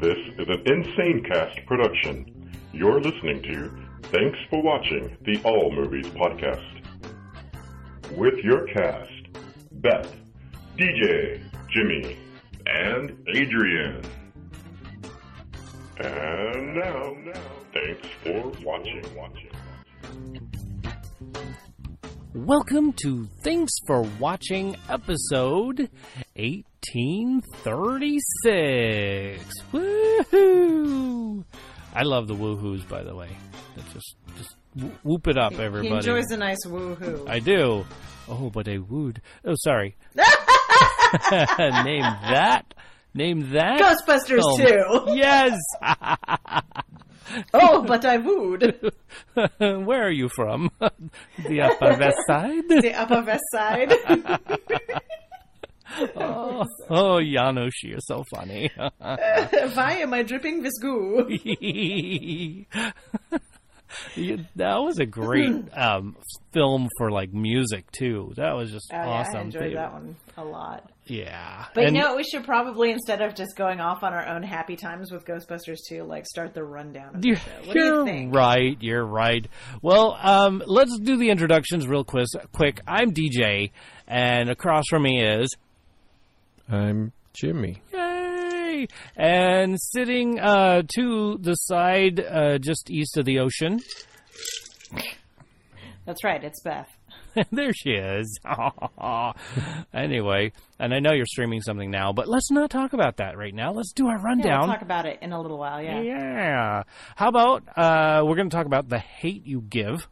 This is an Insane Cast production. You're listening to Thanks for Watching the All Movies Podcast. With your cast, Beth, DJ, Jimmy, and Adrian. And now, thanks for watching. Welcome to Thanks for Watching episode 1836. Woohoo! I love the woohoos, by the way. Just whoop it up, everybody. He enjoys a nice woohoo. I do. Oh, but I wooed. Oh, sorry. Name that. Ghostbusters film. 2. Yes. Oh, but I wooed. Where are you from? The Upper West Side? The Upper West Side. Oh, Janusz, you're so funny. Why am I dripping with goo? That was a great film for like music too. That was just awesome. Yeah, I enjoyed that one a lot. Yeah, but you know what? We should probably, instead of just going off on our own happy times with Ghostbusters 2, like start the rundown of the show. What do you think? You're right. Well, let's do the introductions real quick. I'm DJ, and across from me is I'm Jimmy. Yay! And sitting to the side, just east of the ocean. That's right, it's Beth. There she is. Anyway, and I know you're streaming something now, but let's not talk about that right now. Let's do our rundown. Yeah, we'll talk about it in a little while, yeah. Yeah. How about we're going to talk about The Hate U Give,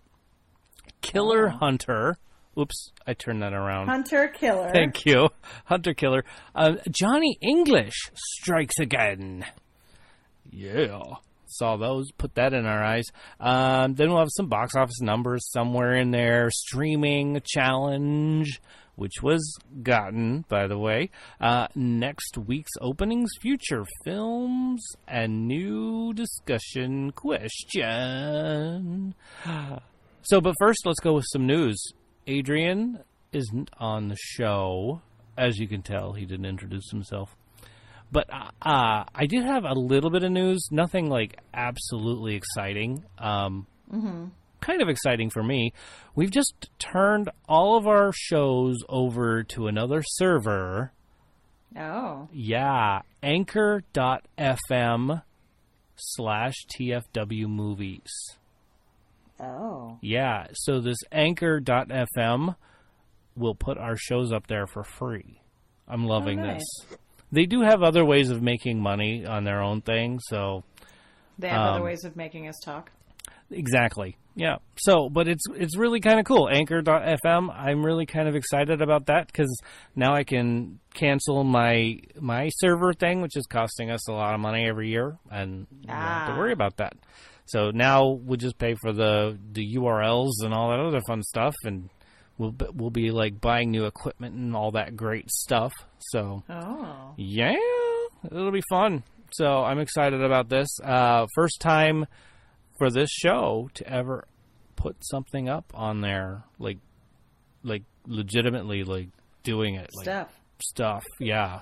Killer Hunter. Oops, I turned that around. Hunter Killer. Thank you. Hunter Killer. Johnny English Strikes Again. Yeah. Saw those. Put that in our eyes. Then we'll have some box office numbers somewhere in there. Streaming challenge, which was gotten, by the way. Next week's openings, future films, and new discussion question. So, but first, let's go with some news. Adrian isn't on the show. As you can tell, he didn't introduce himself. But I did have a little bit of news. Nothing like absolutely exciting. Kind of exciting for me. We've just turned all of our shows over to another server. Oh. Yeah. Anchor.fm/TFW movies. Oh. Yeah, so this Anchor.fm will put our shows up there for free. I'm loving this. They do have other ways of making money on their own thing, so... They have other ways of making us talk? Exactly, yeah. So, but it's really kind of cool. Anchor.fm, I'm really kind of excited about that, because now I can cancel my server thing, which is costing us a lot of money every year, and you don't have to worry about that. So now we'll just pay for the URLs and all that other fun stuff, and we'll be like buying new equipment and all that great stuff. So yeah, it'll be fun. So I'm excited about this. First time for this show to ever put something up on there, like legitimately like doing it, stuff. Yeah,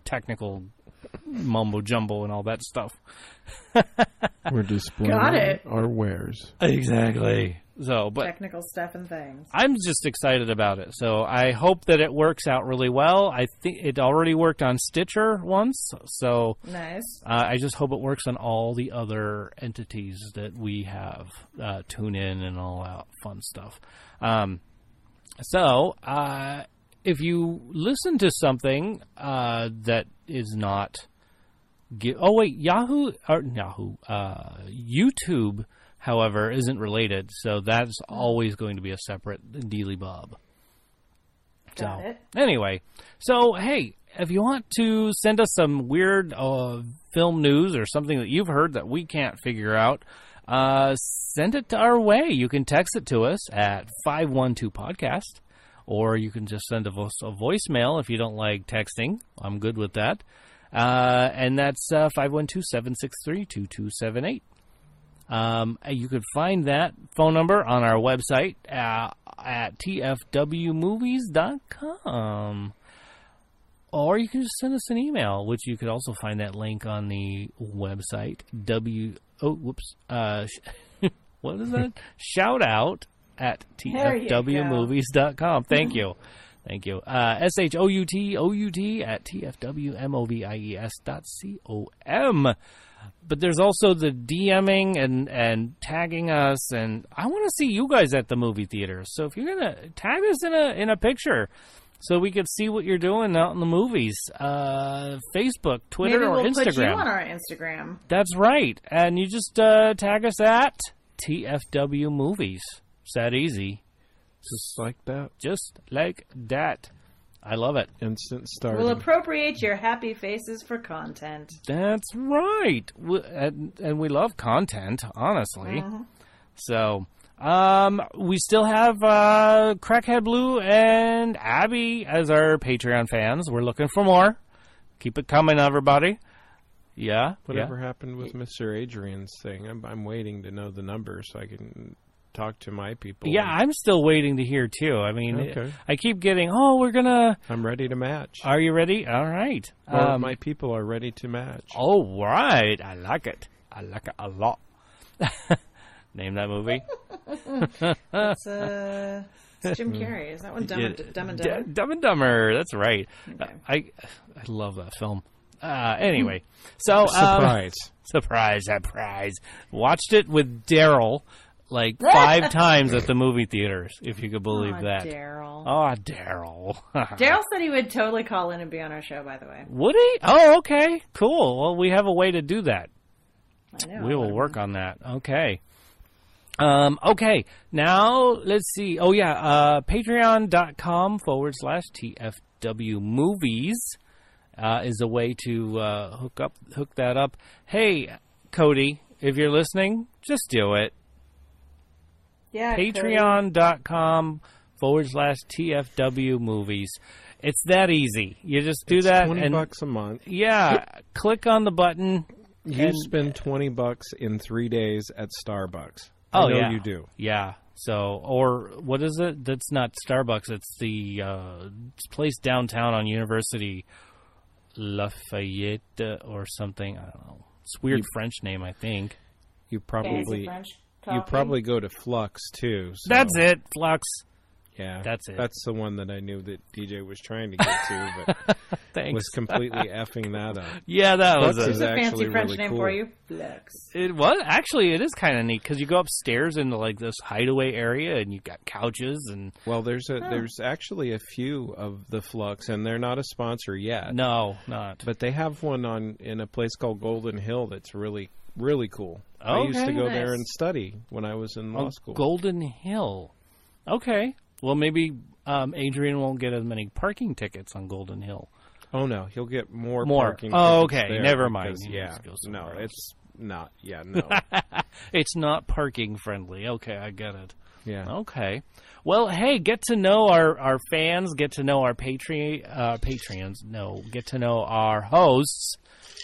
technical mumbo jumbo and all that stuff. We're displaying our wares. Exactly. So, but technical stuff and things. I'm just excited about it. So I hope that it works out really well. I think it already worked on Stitcher once. So nice. I just hope it works on all the other entities that we have. Tune in and all that fun stuff. So if you listen to something that is not... YouTube, however, isn't related, so that's always going to be a separate dealy bob. Got it. Anyway, so hey, if you want to send us some weird film news or something that you've heard that we can't figure out, send it our way. You can text it to us at 512-podcast, or you can just send a voicemail if you don't like texting. I'm good with that. And that's 512-763-2278. You could find that phone number on our website at tfwmovies.com. Or you can just send us an email, which you could also find that link on the website. What is that? Shout out at tfwmovies.com. Thank you. Thank you. SHOUT at tfwmovies.com. But there's also the DMing and tagging us, and I want to see you guys at the movie theater. So if you're gonna tag us in a picture, so we could see what you're doing out in the movies, Facebook, Twitter, or Instagram. Maybe we'll put you on our Instagram. That's right, and you just tag us at TFW Movies. It's that easy. Just like that. Just like that. I love it. Instant starting. We'll appropriate your happy faces for content. That's right. And we love content, honestly. Mm-hmm. So, we still have Crackhead Blue and Abby as our Patreon fans. We're looking for more. Keep it coming, everybody. Yeah. Whatever happened with Mr. Adrian's thing? I'm waiting to know the numbers so I can talk to my people. Yeah, I'm still waiting to hear, too. I mean, I keep getting, I'm ready to match. Are you ready? All right. Or my people are ready to match. All right. I like it. I like it a lot. Name that movie. It's Jim Carrey. Is that one Dumb and Dumber? Dumb and Dumber. That's right. Okay. I love that film. Anyway, so surprise. Watched it with Daryl like 5 times at the movie theaters, if you could believe that. Daryl. Oh, Daryl. Daryl said he would totally call in and be on our show, by the way. Would he? Oh, okay. Cool. Well, we have a way to do that. I know. We will work on that. Okay. Okay. Now, let's see. Oh, yeah. Patreon.com/TFW Movies is a way to hook that up. Hey, Cody, if you're listening, just do it. Yeah, Patreon.com/TFW Movies. It's that easy. You just do that. $20 a month. Yeah. Click on the button. You spend $20 in 3 days at Starbucks. I know you do. Yeah. So, or what is it? That's not Starbucks. It's the place downtown on University, Lafayette or something. I don't know. It's a weird French name, I think. You probably go to Flux too. So. That's it, Flux. Yeah, that's it. That's the one that I knew that DJ was trying to get to, but was completely effing that up. Yeah, that Flux was a fancy French really name cool. for you. Flux. It was actually. It is kind of neat because you go upstairs into like this hideaway area, and you've got couches and. Well, there's actually a few of the Flux, and they're not a sponsor yet. No, not. But they have one in a place called Golden Hill that's really, really cool. Okay, I used to go there and study when I was in law school. Golden Hill. Okay. Well, maybe Adrian won't get as many parking tickets on Golden Hill. Oh, no. He'll get more parking tickets. Oh, okay. Never mind. No, it's not. Yeah, no. It's not parking friendly. Okay, I get it. Yeah. Okay. Well, hey, get to know our fans, get to know our Patreons. No, get to know our hosts.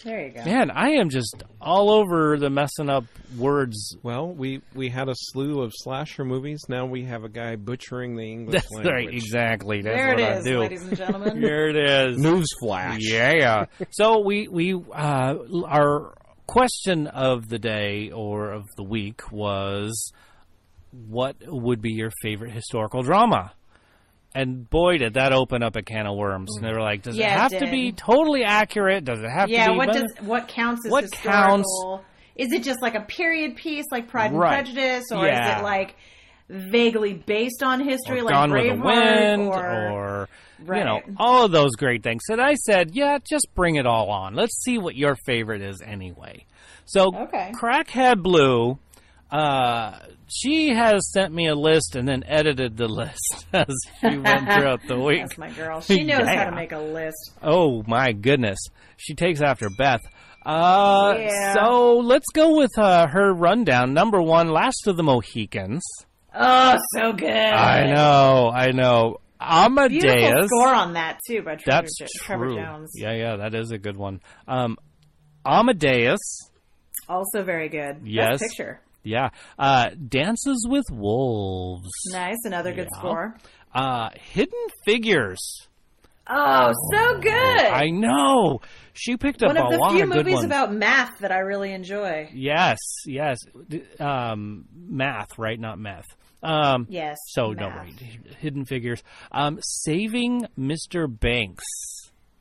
There you go. Man, I am just all over the messing up words. Well, we had a slew of slasher movies. Now we have a guy butchering the English language. Right, exactly. That's there what it I is, do. ladies and gentlemen. Here it is. Newsflash. Yeah. So we our question of the day or of the week was, what would be your favorite historical drama? And boy, did that open up a can of worms. And they were like, does it have to be totally accurate? Does it have to be... Yeah, what counts as historical? Is it just like a period piece like Pride and Prejudice? Or is it like vaguely based on history or like Gone Braveheart? With the Wind? Or you know, all of those great things. And I said, yeah, just bring it all on. Let's see what your favorite is anyway. So Crackhead Blue... she has sent me a list and then edited the list as she went throughout the week. That's my girl. She knows how to make a list. Oh, my goodness. She takes after Beth. So let's go with her rundown. Number 1, Last of the Mohicans. Oh, so good. I know. Amadeus. Beautiful score on that, too, by Trevor true. Jones. Yeah, that is a good one. Amadeus. Also very good. Yes. Best picture. Yeah. Dances with Wolves. Nice. Another good score. Hidden Figures. Oh, so good. I know. She picked up a lot of good ones. One of the few movies about math that I really enjoy. Yes. Math, right? Not meth. Yes. So, no, wait. Hidden Figures. Saving Mr. Banks.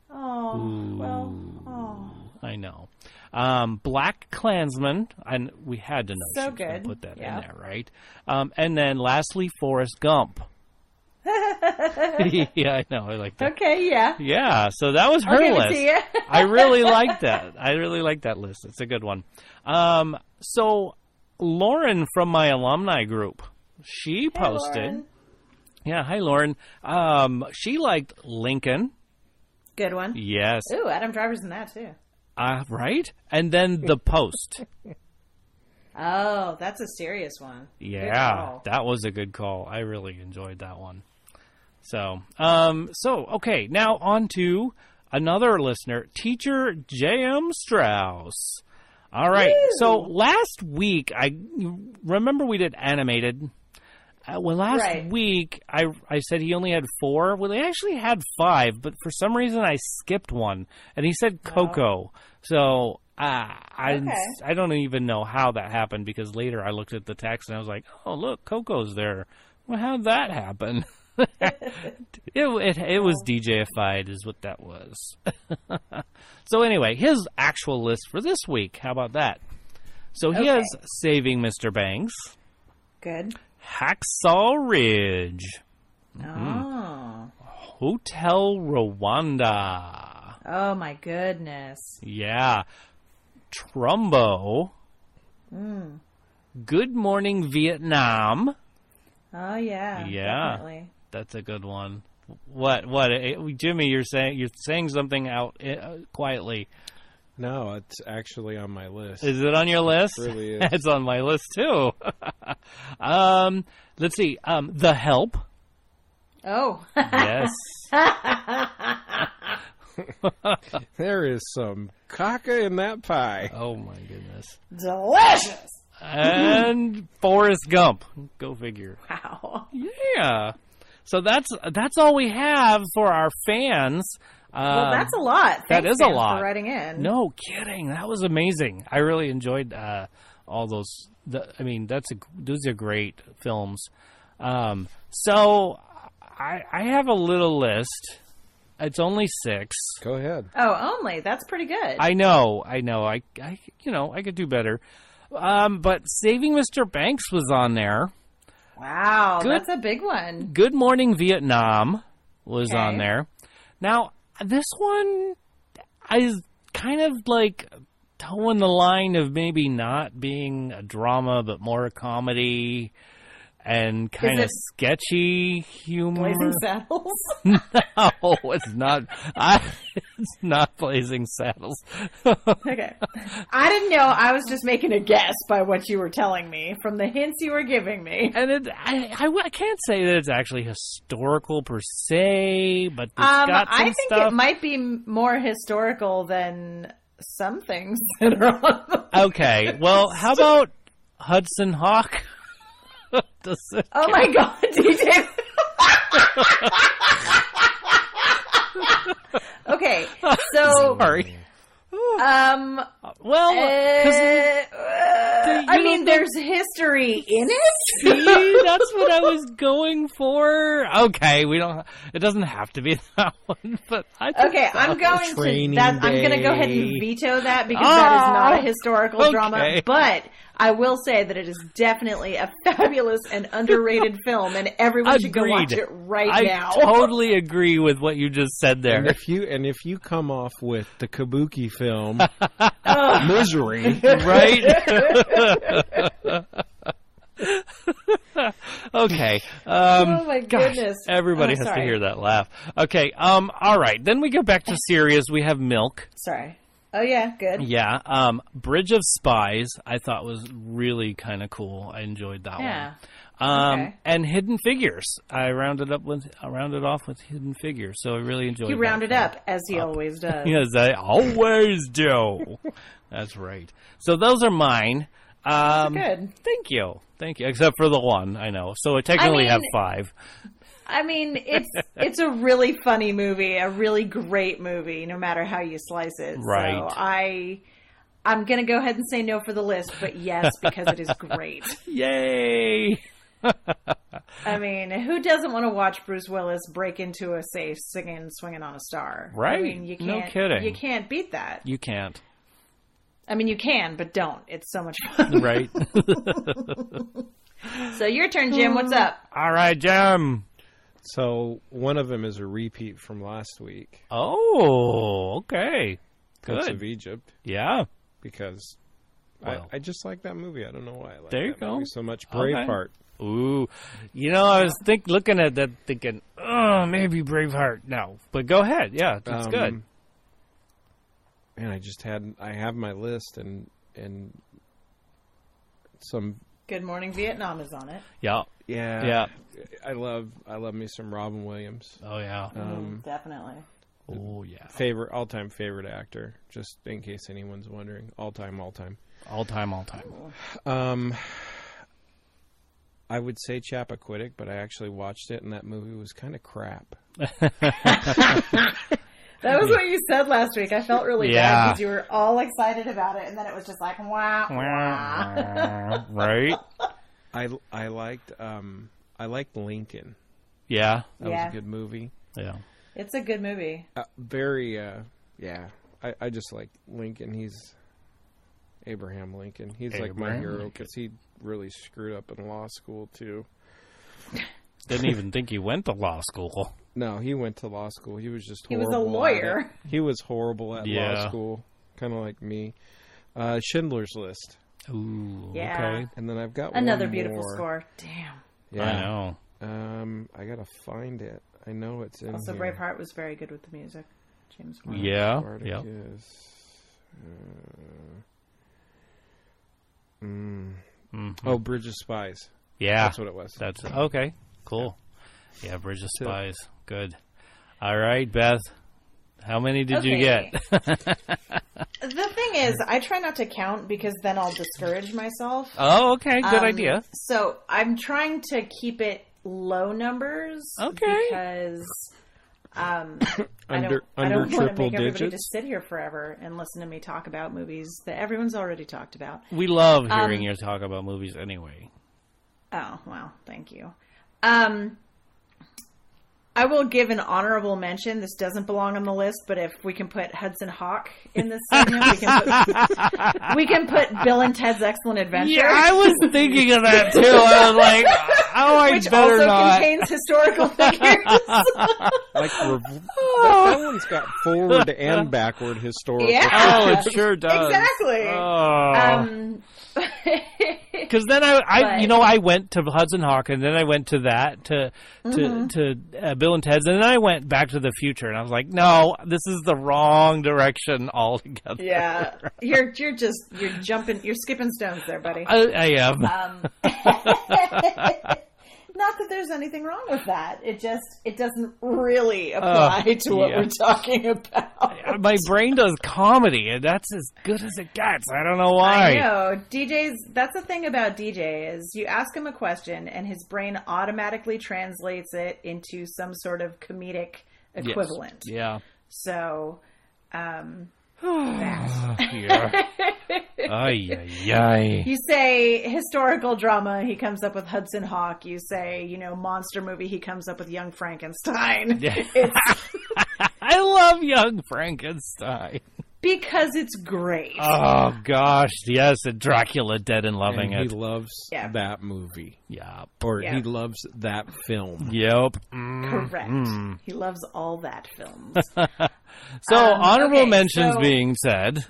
Oh, Ooh, well, oh. I know. Black Klansman, and we had to know so she was going good. to put that in there, right? And then lastly, Forrest Gump. Yeah, I know. I like that. Okay, yeah. Yeah, so that was her list. I really like that. I really like that list. It's a good one. So Lauren from my alumni group, she posted. Lauren. Yeah, hi Lauren. She liked Lincoln. Good one. Yes. Ooh, Adam Driver's in that too. Right? And then The Post. Oh, that's a serious one. Yeah, that was a good call. I really enjoyed that one. So okay, now on to another listener, Teacher J.M. Strauss. All right, Woo! So last week, I remember we did animated. Last week, I said he only had 4. Well, he actually had 5, but for some reason I skipped one, and he said Coco. So I don't even know how that happened, because later I looked at the text and I was like, oh, look, Coco's there. Well, how'd that happen? It was DJ-ified is what that was. So anyway, his actual list for this week, how about that? So he has Saving Mr. Banks. Good. Hacksaw Ridge. Oh. Hotel Rwanda. Oh, my goodness. Yeah. Trumbo. Good Morning Vietnam. Oh, yeah. Yeah. Definitely. That's a good one. What? Jimmy, you're saying something out quietly. No, it's actually on my list. Is it on your list? It really is. It's on my list, too. Let's see. The Help. Oh. Yes. There is some caca in that pie. Oh, my goodness. Delicious. And Forrest Gump. Go figure. Wow. Yeah. So that's all we have for our fans. Well, that's a lot. That is a lot. For writing in. No kidding. That was amazing. I really enjoyed all those. Those are great films. So I have a little list. It's only 6. Go ahead. Oh, only? That's pretty good. I know. I could do better. But Saving Mr. Banks was on there. Wow, that's a big one. Good Morning Vietnam was on there. Now, this one is kind of like towing the line of maybe not being a drama, but more a comedy and kind of sketchy humor. Blazing Saddles? No, it's not. It's not Blazing Saddles. Okay. I didn't know. I was just making a guess by what you were telling me from the hints you were giving me. And I can't say that it's actually historical per se, but it's got some I think stuff. it might be more historical than some things that are on the list. Okay. Well, how about Hudson Hawk? Oh my God, DJ. Okay, so sorry. There's history in it. See, that's what I was going for. Okay, it doesn't have to be that one, but I'm going to go ahead and veto that because that is not a historical drama. But I will say that it is definitely a fabulous and underrated film, and everyone should go watch it now. I totally agree with what you just said there. And if you come off with the Kabuki film, Misery, right? Okay. Oh my goodness! Everybody has to hear that laugh. Okay. All right. Then we go back to serious. We have Milk. Sorry. Oh yeah, good. Yeah. Bridge of Spies, I thought was really kind of cool. I enjoyed that one. And Hidden Figures. I rounded off with Hidden Figures, so I really enjoyed. He rounded up as he always does. Yes, I always do. That's right. So those are mine. Good. Thank you. Except for the one, I know. So I technically have 5. I mean, it's a really funny movie, a really great movie, no matter how you slice it. Right. So I'm going to go ahead and say no for the list, but yes, because it is great. Yay! I mean, who doesn't want to watch Bruce Willis break into a safe singing Swinging on a Star? Right. I mean, you can't, no kidding. You can't beat that. You can't. I mean, you can, but don't. It's so much fun. Right. So your turn, Jim. What's up? All right, Jim. So one of them is a repeat from last week. Oh, okay. Prince Good. of Egypt. Yeah. Because Well. I just like that movie. I don't know why I like There you that go. movie so much. Braveheart. Okay. Ooh. I was looking at that thinking, oh, maybe Braveheart. No. But go ahead. Yeah, it's good. Man, I have my list and some... Good Morning Vietnam is on it. Yeah. Yeah. I love me some Robin Williams. Oh, yeah. Definitely. Oh, yeah. All-time favorite actor, just in case anyone's wondering. All-time. All-time. I would say Chappaquiddick, but I actually watched it, and that movie was kind of crap. That was what you said last week. I felt really bad Yeah. because you were all excited about it, and then it was just like, wah, wah. Right? I liked Lincoln. Yeah. That was a good movie. Yeah. It's a good movie. I just like Lincoln. He's Abraham Lincoln. He's like my Abraham hero Lincoln. because he really screwed up in law school too. Didn't even think he went to law school. No, he went to law school. He was just He horrible. was a lawyer. at it. He was horrible at law school, kind of like me. Schindler's List. Ooh, Yeah. okay. And then I've got Another one beautiful more. score. Damn. Yeah. I know. I gotta find it. I know it's in Also, here. Braveheart was very good with the music. James Bond. Yeah. Spartacus. Oh, Bridge of Spies. Yeah. That's what it was. That's okay. Cool. Yeah, Bridge of Spies. Good. All right, Beth. How many did you get? The thing is, I try not to count because then I'll discourage myself. Oh, okay. Good idea. So I'm trying to keep it low numbers. Okay. Because I Under don't want to triple make everybody digits? just sit here forever and listen to me talk about movies that everyone's already talked about. We love hearing you talk about movies anyway. Oh, well, thank you. I will give an honorable mention. This doesn't belong on the list, but if we can put Hudson Hawk in this segment, we can put Bill and Ted's Excellent Adventure. Yeah, I was thinking of that too. I was like, oh, I which better also not. contains historical figures. That one's got forward and backward historical. Yeah. Oh, it sure does. Exactly. Oh. Because then I went to Hudson Hawk, and then I went to that to Bill and Ted's, and then I went Back to the Future, and I was like, no, this is the wrong direction altogether. Yeah, you're skipping stones there, buddy. I am. Not that there's anything wrong with that. It doesn't really apply to what we're talking about. My brain does comedy, and that's as good as it gets. I don't know why. I know. That's the thing about DJ is you ask him a question, and his brain automatically translates it into some sort of comedic equivalent. Yes. Yeah. So, Yeah. Ay. You say historical drama, he comes up with Hudson Hawk. You say, monster movie, he comes up with Young Frankenstein. Yeah. I love Young Frankenstein. Because it's great. Oh, gosh. Yes, and Dracula Dead and Loving and It. He loves that movie. Yeah. Or he loves that film. Yep. Correct. He loves all that films. So, honorable mentions being said.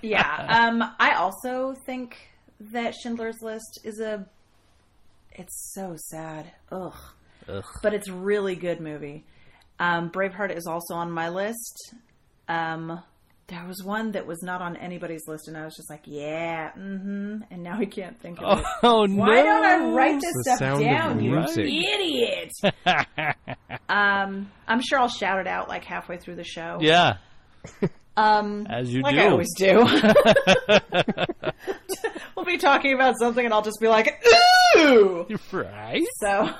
Yeah. I also think that Schindler's List is it's so sad. Ugh. But it's a really good movie. Braveheart is also on my list. There was one that was not on anybody's list, and I was just like, yeah, and now I can't think of it. Oh, no. Why don't I write this The stuff Sound of down, you Music. idiot? I'm sure I'll shout it out like halfway through the show. Yeah. As you like do. I always do. We'll be talking about something, and I'll just be like, ooh! Right? So,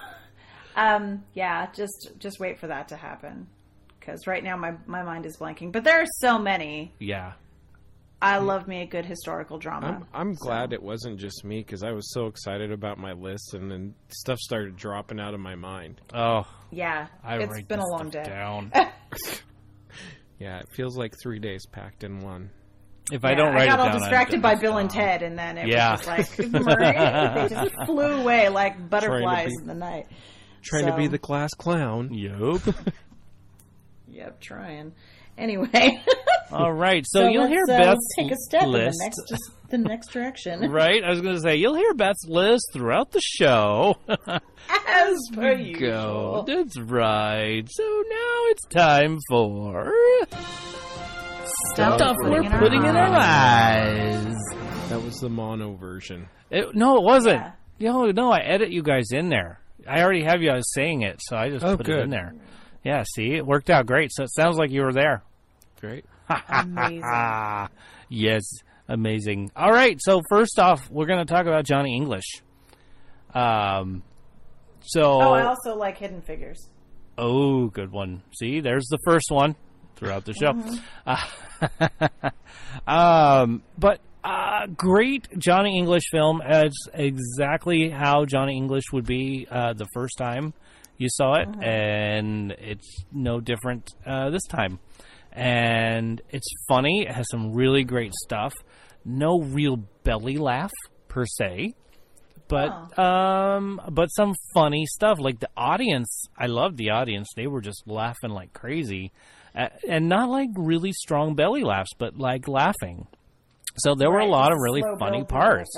Yeah, just wait for that to happen. Because right now my mind is blanking. But there are so many. Yeah. I love me a good historical drama. I'm glad it wasn't just me, because I was so excited about my list, and then stuff started dropping out of my mind. Oh. Yeah, it's been a long day. Down. Yeah, it feels like 3 days packed in one. If I don't write it down, I got all distracted by Bill and Ted, and then it was just like, they just flew away like butterflies in the night. Trying to be the class clown. Yup. Yep, trying. Anyway. All right, so you'll hear Beth's take a step list. In the next direction. Right, I was going to say, you'll hear Beth's list throughout the show. As per usual. That's right. So now it's time for... Stuff we're putting in our eyes. That was the mono version. No, it wasn't. Yeah. No, I edit you guys in there. I already have you saying it, so I just put it in there. Yeah, see, it worked out great. So it sounds like you were there. Great. Amazing. Yes, amazing. All right, so first off, we're going to talk about Johnny English. I also like Hidden Figures. Oh, good one. See, there's the first one throughout the show. But great Johnny English film. It's exactly how Johnny English would be the first time you saw it, and it's no different this time. And it's funny. It has some really great stuff. No real belly laugh per se, but some funny stuff. Like the audience, I loved the audience. They were just laughing like crazy, and not like really strong belly laughs, but like laughing. So there were a lot of really funny parts.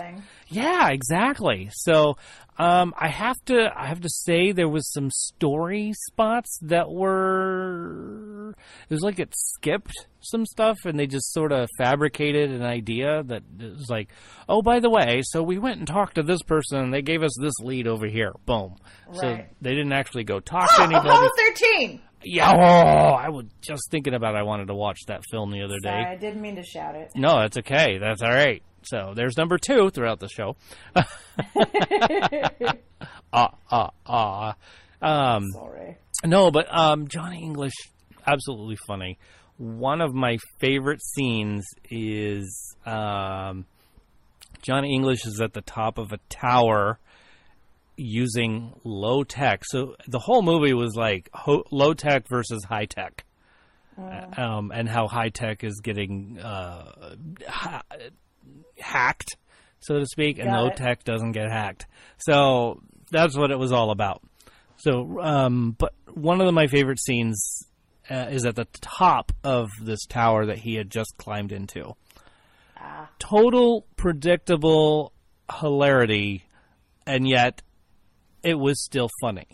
Yeah, exactly. So I have to say there was some story spots that were, it was like it skipped some stuff, and they just sort of fabricated an idea that it was like, oh, by the way, so we went and talked to this person and they gave us this lead over here. Boom. Right. So they didn't actually go talk to anybody. Apollo 13. Yeah, I was just thinking about I wanted to watch that film the other day. Sorry, I didn't mean to shout it. No, that's okay. That's all right. So there's number 2 throughout the show. Sorry. No, but Johnny English, absolutely funny. One of my favorite scenes is Johnny English is at the top of a tower using low tech. So the whole movie was like low tech versus high tech, and how high tech is getting hacked, so to speak, and low tech doesn't get hacked. So that's what it was all about. So, but one of my favorite scenes is at the top of this tower that he had just climbed into. Total predictable hilarity, and yet it was still funny.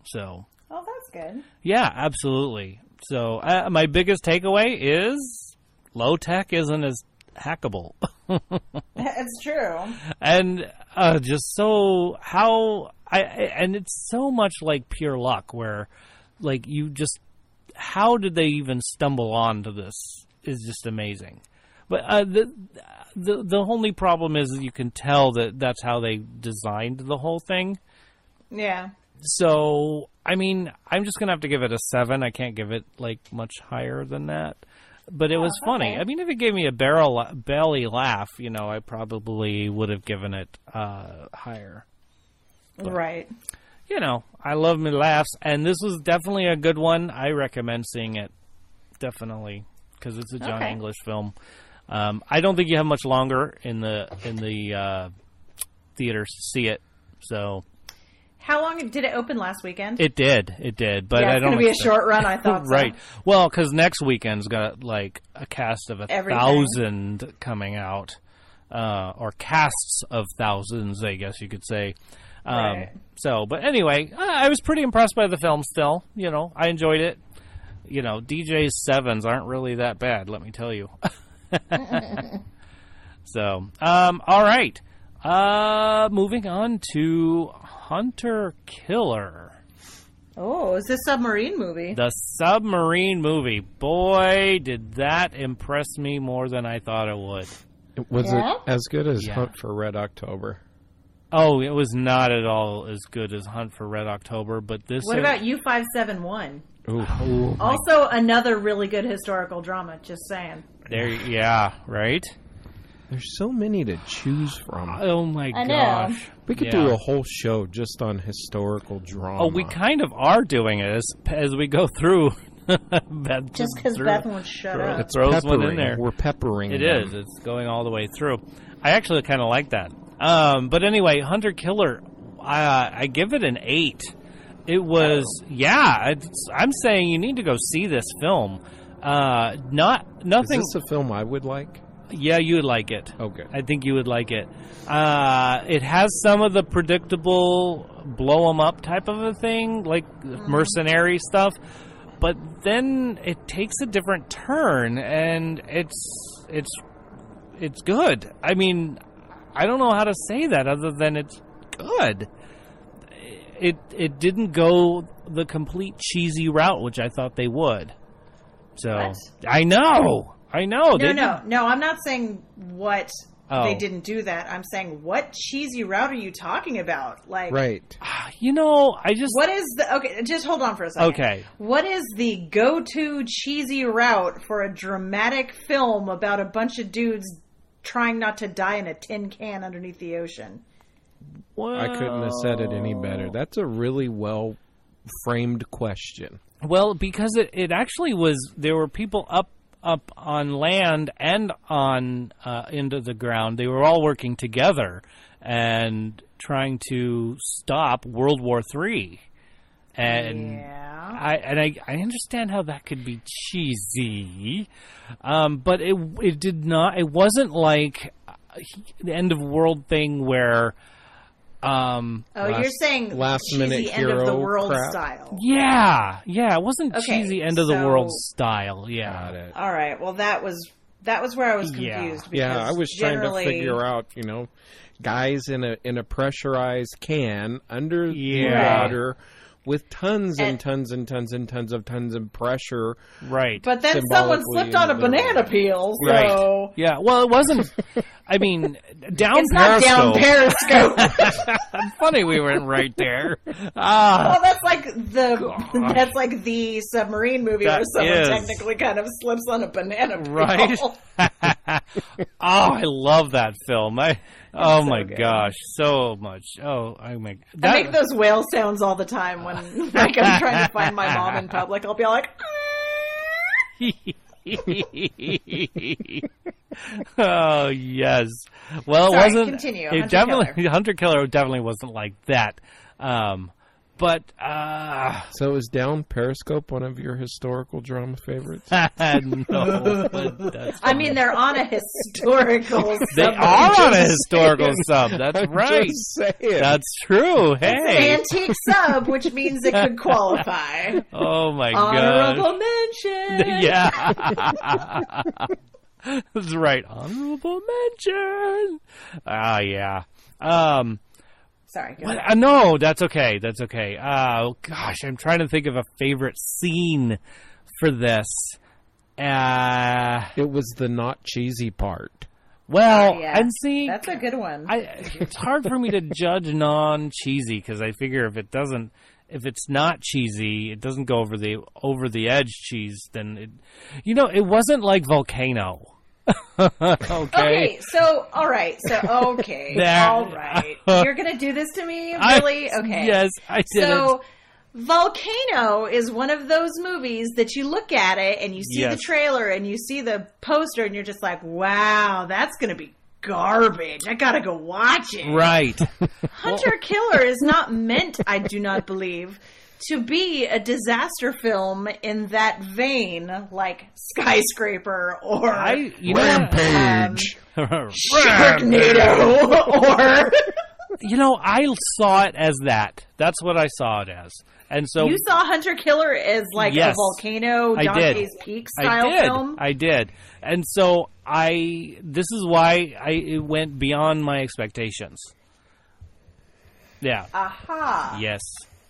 So, oh, that's good. Yeah, absolutely. So, my biggest takeaway is low tech isn't as hackable. It's true. And just so and it's so much like pure luck, where like you just, how did they even stumble onto this is just amazing. But the only problem is you can tell that that's how they designed the whole thing. Yeah. So, I mean, I'm just going to have to give it a 7. I can't give it, like, much higher than that. But it was funny. Okay. I mean, if it gave me a belly laugh, you know, I probably would have given it higher. But, right. You know, I love me laughs, and this was definitely a good one. I recommend seeing it, definitely, because it's a Johnny English film. I don't think you have much longer in the theaters to see it. So, how long did it open last weekend? It did, but I don't. It's going to be a short run. I thought so. Right. Well, because next weekend's got like a cast of 1,000 coming out, or casts of thousands, I guess you could say. Right. So, but anyway, I was pretty impressed by the film. Still, you know, I enjoyed it. You know, DJ's 7s aren't really that bad, let me tell you. So, all right. Moving on to Hunter Killer. Oh, it's a submarine movie. The submarine movie. Boy, did that impress me more than I thought it would. Was it as good as Hunt for Red October? Oh, it was not at all as good as Hunt for Red October, but this... What about U-571? Ooh. Also another really good historical drama, just saying. Yeah, right? There's so many to choose from. Oh my gosh. We could do a whole show just on historical drama. Oh, we kind of are doing it as we go through. Beth just because Beth won't shut up. It's throws one in there. We're peppering It them. is. It's going all the way through. I actually kind of like that. But anyway, Hunter Killer, I give it an 8. It was, I'm saying you need to go see this film. Nothing. Is this a film I would like? Yeah, you would like it. Okay. I think you would like it. It has some of the predictable blow 'em up type of a thing, like mercenary stuff, but then it takes a different turn, and it's good. I mean, I don't know how to say that other than it's good. It didn't go the complete cheesy route, which I thought they would. So what? I know. No, I'm not saying what they didn't do that. I'm saying what cheesy route are you talking about? Like, right. What is the... Okay, just hold on for a second. Okay. What is the go-to cheesy route for a dramatic film about a bunch of dudes trying not to die in a tin can underneath the ocean? Well, I couldn't have said it any better. That's a really well-framed question. Well, because it actually was... There were people up on land and on into the ground. They were all working together and trying to stop World War III. And I understand how that could be cheesy, but it did not. It wasn't like the end of world thing where. You're saying last cheesy minute end of the world crap? style. Yeah, it wasn't cheesy end of the world style. Yeah. Got it. All right. Well, that was where I was confused. Yeah, I was trying to generally... figure out, guys in a pressurized can under the water with tons and tons and tons and tons of pressure. Right. But then someone slipped on a banana peel, so... Right. Yeah, well, it wasn't... I mean, it's not down Periscope. Funny we went right there. Well, that's like the submarine movie where someone technically kind of slips on a banana peel. Right. I love that film. Oh my gosh, so much. Oh, I make those whale sounds all the time when like I'm trying to find my mom in public. I'll be like, oh yes. Well, sorry, it wasn't. Continue. Hunter Killer definitely wasn't like that. But so is Down Periscope one of your historical drama favorites? No. I mean, they're on a historical sub. They are on a historical sub. That's right. Just saying. That's true. Hey. It's an antique sub, which means it could qualify. Oh, my God. God. Honorable mention. Yeah. That's right. Honorable mention. Yeah. Sorry. No, that's okay. That's okay. Gosh, I'm trying to think of a favorite scene for this. It was the not cheesy part. Well, and see, that's a good one. It's hard for me to judge non-cheesy because I figure if it's not cheesy, it doesn't go over the edge cheese. Then it wasn't like Volcano. Okay. So all right. You're gonna do this to me, really? Okay. Yes, I did. So, Volcano is one of those movies that you look at it and you see the trailer and you see the poster and you're just like, wow, that's gonna be garbage. I gotta go watch it. Right. Hunter Killer is not meant, I do not believe, to be a disaster film in that vein, like Skyscraper or Rampage, Sharknado, or I saw it as that. That's what I saw it as, and so you saw Hunter Killer as like a Volcano, Dante's Peak style film. I did, and so this is why it went beyond my expectations. Yeah. Aha. Yes.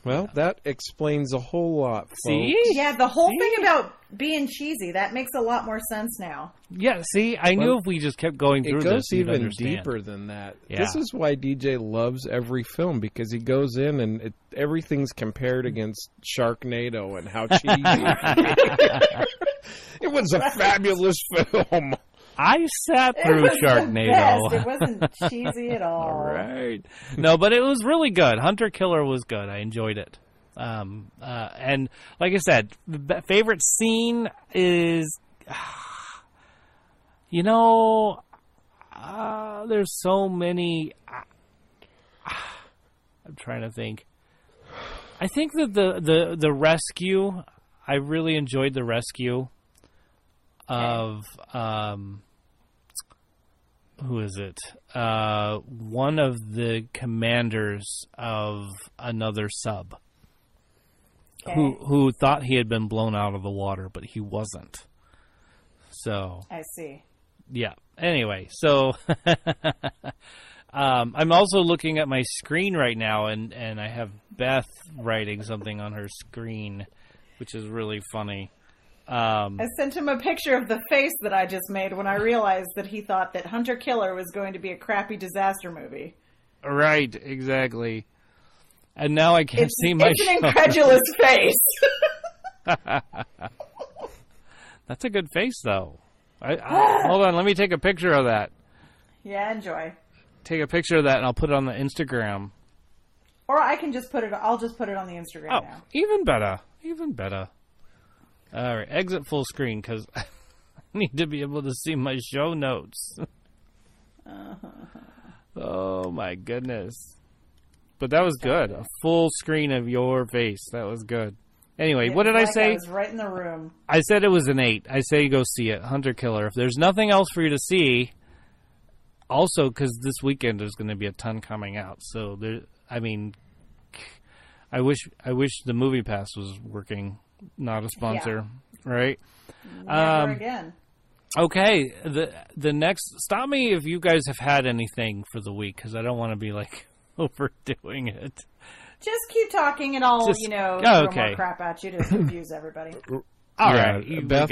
Well, that explains a whole lot, folks. See? Yeah, the whole thing about being cheesy, that makes a lot more sense now. Yeah, see, I knew if we just kept going through this, it goes even understand. deeper than that. Yeah. This is why DJ loves every film, because he goes in and everything's compared against Sharknado and how cheesy. It was a fabulous film. I sat through Sharknado. It wasn't cheesy at all. All right. No, but it was really good. Hunter Killer was good. I enjoyed it. And like I said, the favorite scene is, there's so many. I'm trying to think. I think that the rescue, I really enjoyed the rescue of, who is it? One of the commanders of another sub. Okay. Who thought he had been blown out of the water, but he wasn't. So I see. Yeah. Anyway, so I'm also looking at my screen right now, and I have Beth writing something on her screen, which is really funny. I sent him a picture of the face that I just made when I realized that he thought that Hunter Killer was going to be a crappy disaster movie. Right, exactly. And now I can't see my It's an incredulous face. That's a good face, though. Hold on, let me take a picture of that. Yeah, enjoy. Take a picture of that, and I'll put it on the Instagram. Or I can just put it. I'll just put it on the Instagram now. Even better. Even better. All right, exit full screen because I need to be able to see my show notes. Oh my goodness! But that was good. A full screen of your face. That was good. Anyway, what did I say? I was right in the room. I said it was an 8. I say go see it, Hunter Killer. If there's nothing else for you to see, also because this weekend there's going to be a ton coming out. So there, I mean, I wish the Movie Pass was working. Not a sponsor, right? Never again. Okay, the next. Stop me if you guys have had anything for the week, because I don't want to be like overdoing it. Just keep talking, and I'll throw more crap at you to confuse everybody. All right, Beth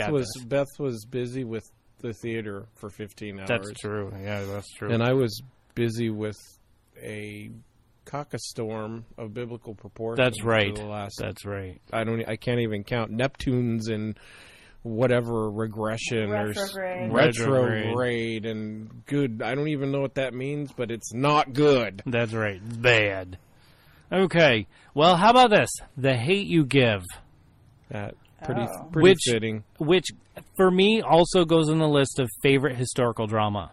was busy with the theater for 15 hours. That's true. Yeah, that's true. And I was busy with a cockastorm of biblical proportions. That's right. That's right. I can't even count Neptunes and whatever regression retrograde and good. I don't even know what that means, but it's not good. That's right. It's bad. Okay. Well, how about this? The Hate You Give. That pretty fitting. Which for me also goes in the list of favorite historical drama.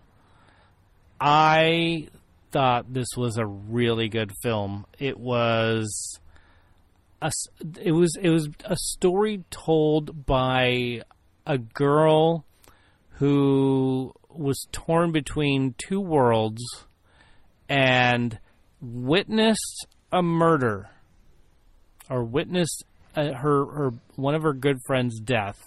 I thought this was a really good film. It was a story told by a girl who was torn between two worlds and witnessed a murder, or witnessed her one of her good friends' death,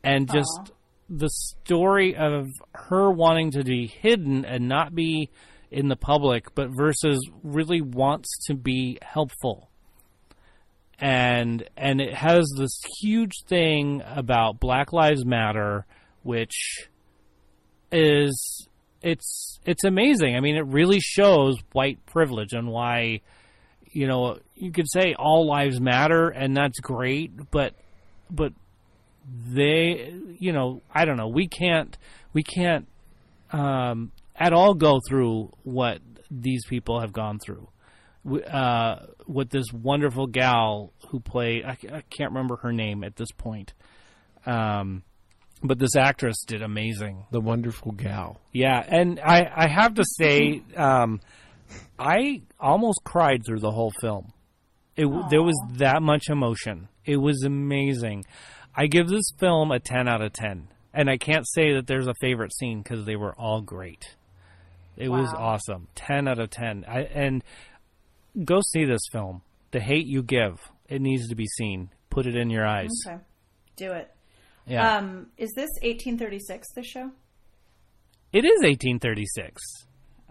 and just the story of her wanting to be hidden and not be in the public, but versus really wants to be helpful. And it has this huge thing about Black Lives Matter, which is it's amazing. I mean, it really shows white privilege and why, you could say all lives matter, and that's great, but they, I don't know, we can't at all go through what these people have gone through. With this wonderful gal who played, I can't remember her name at this point, but this actress did amazing. The wonderful gal. Yeah, and I have to say, I almost cried through the whole film. There was that much emotion. It was amazing. I give this film a 10 out of 10. And I can't say that there's a favorite scene because they were all great. It was awesome. 10 out of 10. And go see this film. The Hate You Give. It needs to be seen. Put it in your eyes. Okay. Do it. Yeah. Is this 1836, this show? It is 1836.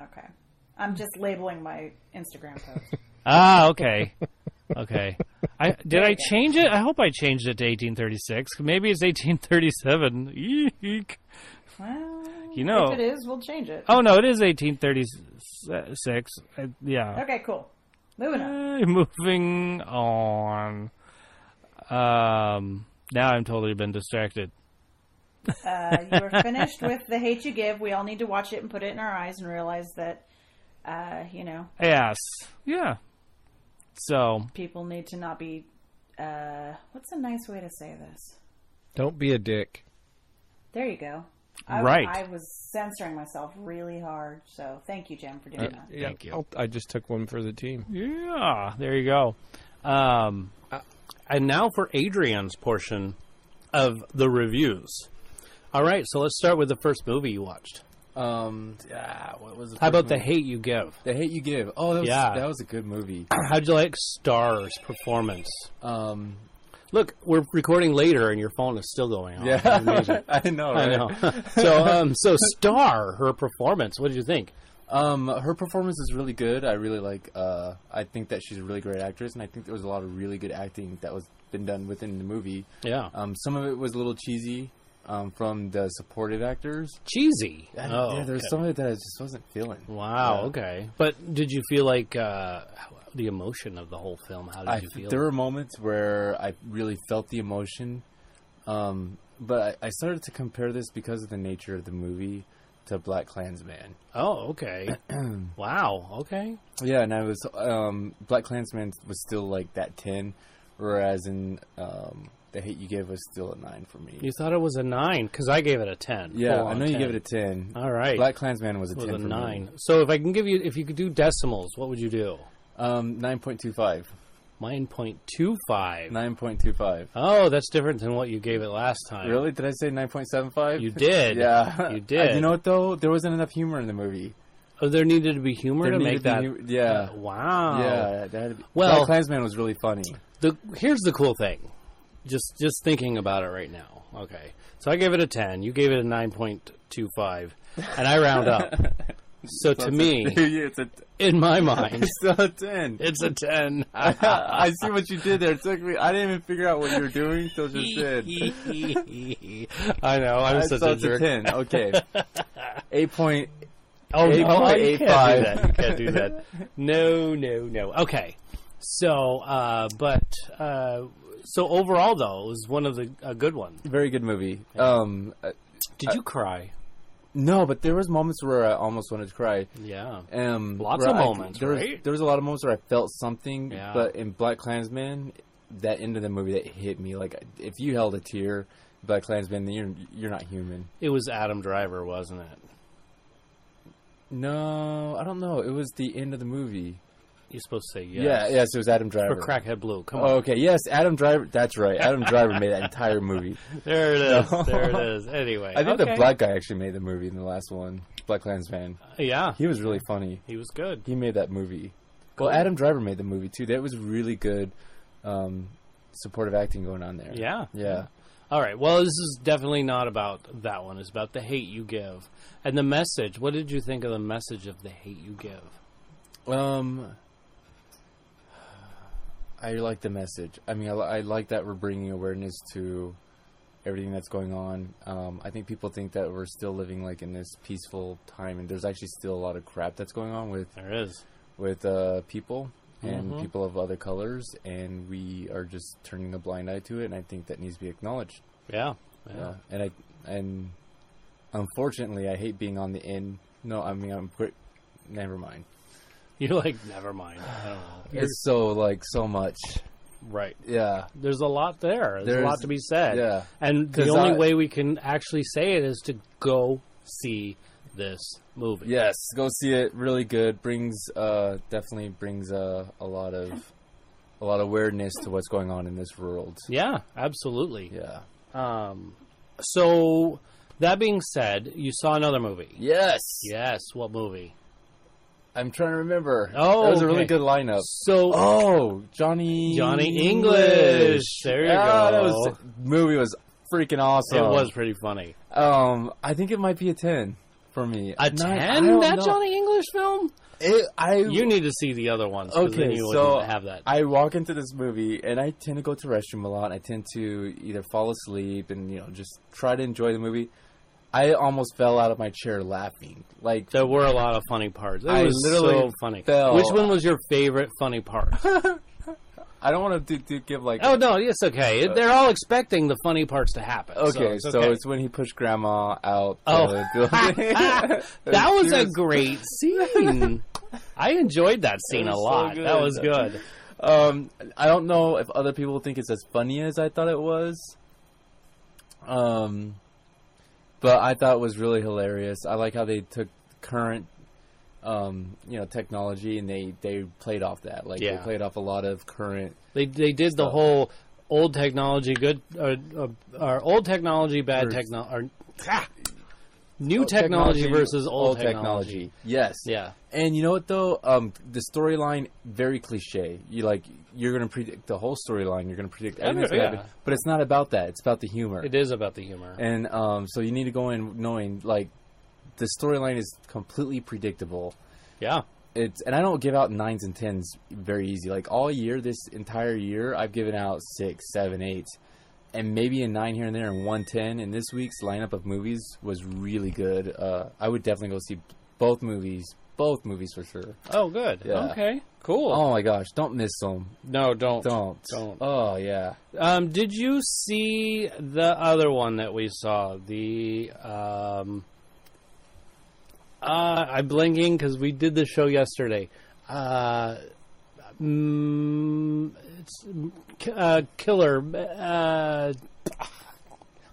Okay. I'm just labeling my Instagram post. Okay. Okay. Did I change it? I hope I changed it to 1836. Maybe it's 1837. Eek. Well, if it is, we'll change it. Oh, no, it is 1836. Yeah. Okay, cool. Moving on. Now I'm totally been distracted. You're finished with The Hate You Give. We all need to watch it and put it in our eyes and realize that, Yes. Yeah. So. People need to not be, what's a nice way to say this? Don't be a dick. There you go. Right. I was censoring myself really hard, so thank you, Jim, for doing that. Thank you. I just took one for the team. Yeah, there you go. And now for Adrian's portion of the reviews. All right, so let's start with the first movie you watched. What was it? How about The Hate You Give? The Hate You Give. Oh, that was a good movie. How'd you like Star's performance? Look, we're recording later, and your phone is still going on. Yeah, I know. Right? I know. So Star, her performance. What did you think? Her performance is really good. I really like. I think that she's a really great actress, and I think there was a lot of really good acting that was been done within the movie. Yeah. Some of it was a little cheesy. From the supportive actors. Cheesy? There's some of it that I just wasn't feeling. Wow, okay. But did you feel like the emotion of the whole film? How did you feel? There were moments where I really felt the emotion, but I started to compare this because of the nature of the movie to Black Klansman. Oh, okay. Wow, okay. Yeah, and I was Black Klansman was still like that 10, whereas in The Hate You Give was still a 9 for me. You thought it was a 9 because I gave it a 10. Yeah, I know you gave it a 10. All right. Black Klansman was a 10 for 9. me. So if you could do decimals, what would you do? 9.25. 9.25. 9.25. Oh, that's different than what you gave it last time. Really? Did I say 9.75? You did. Yeah. You did. You know what, though? There wasn't enough humor in the movie. Oh, there needed to be humor to make that. Yeah. Wow. Yeah. Black Klansman was really funny. Here's the cool thing. Just thinking about it right now. Okay. So I gave it a 10. You gave it a 9.25. And I round up. So to me, in my mind, it's still a 10. It's a 10. I see what you did there. It took me. I didn't even figure out what you were doing until just did. I know. I'm such a jerk. It's a 10. Okay. 8.85. Oh, you can't do that. No. Okay. So, so overall, though, it was one of a good one. Very good movie. Did you cry? No, but there was moments where I almost wanted to cry. Yeah. Lots of moments, right? There was a lot of moments where I felt something, yeah. But in Black Klansman, that end of the movie, that hit me. Like, if you held a tear, Black Klansman, then you're not human. It was Adam Driver, wasn't it? No, I don't know. It was the end of the movie. You're supposed to say yes. Yes, it was Adam Driver. For Crackhead Blue, come on. Oh, okay, yes, Adam Driver. That's right. Adam Driver made that entire movie. There it is. There it is. Anyway. I think the black guy actually made the movie in the last one, Black Klansman. Yeah. He was really funny. He was good. He made that movie. Cool. Well, Adam Driver made the movie, too. That was really good supportive acting going on there. Yeah. Yeah. All right. Well, this is definitely not about that one. It's about The Hate You Give. And the message. What did you think of the message of The Hate You Give? I like the message. I mean, I like that we're bringing awareness to everything that's going on. I think people think that we're still living like in this peaceful time, and there's actually still a lot of crap that's going on with people and people of other colors, and we are just turning a blind eye to it. And I think that needs to be acknowledged. Yeah. And unfortunately, I hate being on the end. No, I mean never mind. You're like, never mind. I don't know. It's so much. Right. Yeah. There's a lot there. There's a lot to be said. Yeah. And the only way we can actually say it is to go see this movie. Yes, go see it. Really good. Definitely brings a lot of awareness to what's going on in this world. Yeah, absolutely. Yeah. So that being said, you saw another movie. Yes. Yes. What movie? I'm trying to remember. Oh, that was a really good lineup. So, Johnny English. There you go. Movie was freaking awesome. It was pretty funny. I think it might be a 10 for me. A 10? That Johnny English film? You need to see the other ones. Okay, then you so wouldn't have that. I walk into this movie, and I tend to go to the restroom a lot. I tend to either fall asleep and just try to enjoy the movie. I almost fell out of my chair laughing. Like there were a lot of funny parts. It was so funny. Which one was your favorite funny part? I don't want to give like... Oh, no, it's okay. They're all expecting the funny parts to happen. Okay, so it's when he pushed Grandma out. That was a great scene. I enjoyed that scene a lot. That was good. I don't know if other people think it's as funny as I thought it was. But I thought it was really hilarious. I like how they took current... technology, and they played off that. They played off a lot of current. They did stuff. The whole old technology, good, or old technology, bad technology, new technology versus old technology. Yes. Yeah. And you know what though? The storyline very cliche. You're gonna predict the whole storyline. You're gonna predict everything's gonna happen. But it's not about that. It's about the humor. It is about the humor. And so you need to go in knowing the storyline is completely predictable. Yeah. And I don't give out 9s and 10s very easy. All year, this entire year, I've given out 6, 7, 8, and maybe a 9 here and there and 1 10. And this week's lineup of movies was really good. I would definitely go see both movies for sure. Oh, good. Yeah. Okay. Cool. Oh my gosh, don't miss them. No, don't. Oh yeah. Did you see the other one that we saw? The I'm blinking because we did the show yesterday. It's Killer.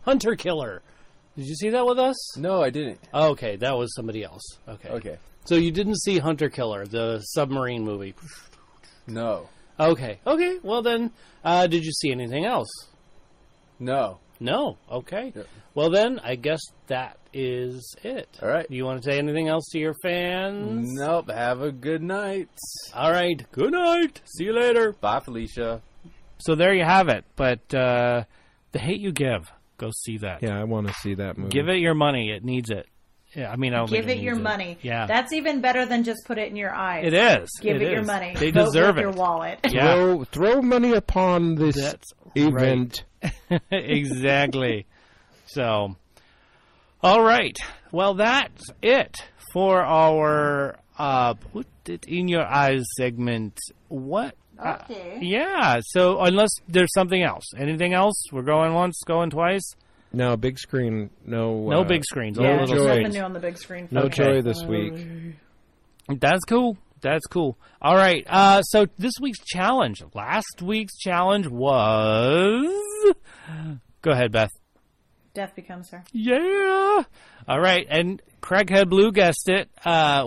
Hunter Killer. Did you see that with us? No, I didn't. Okay, that was somebody else. Okay. So you didn't see Hunter Killer, the submarine movie? No. Okay. Well then, did you see anything else? No. Okay. Yep. Well then, I guess that is it. All right. Do you want to say anything else to your fans? Nope. Have a good night. All right. Good night. See you later. Bye, Felicia. So there you have it. But The Hate You Give. Go see that. Yeah, I want to see that movie. Give it your money. It needs it. Yeah, I don't give think it your money. Yeah, that's even better than just put it in your eyes. It is. Give it your money. They Vote deserve with it. Your wallet. Yeah. Throw money upon this event. Right. Exactly. So, all right. Well, that's it for our Put It in Your Eyes segment. What? Okay. Yeah. So unless there's something else, anything else? We're going once, going twice. No, big screen. No big screens. Yeah, no there's nothing new on the big screen. No joy this week. That's cool. All right. So this week's challenge. Last week's challenge was... Go ahead, Beth. Death Becomes Her. Yeah. All right. And Craighead Blue guessed it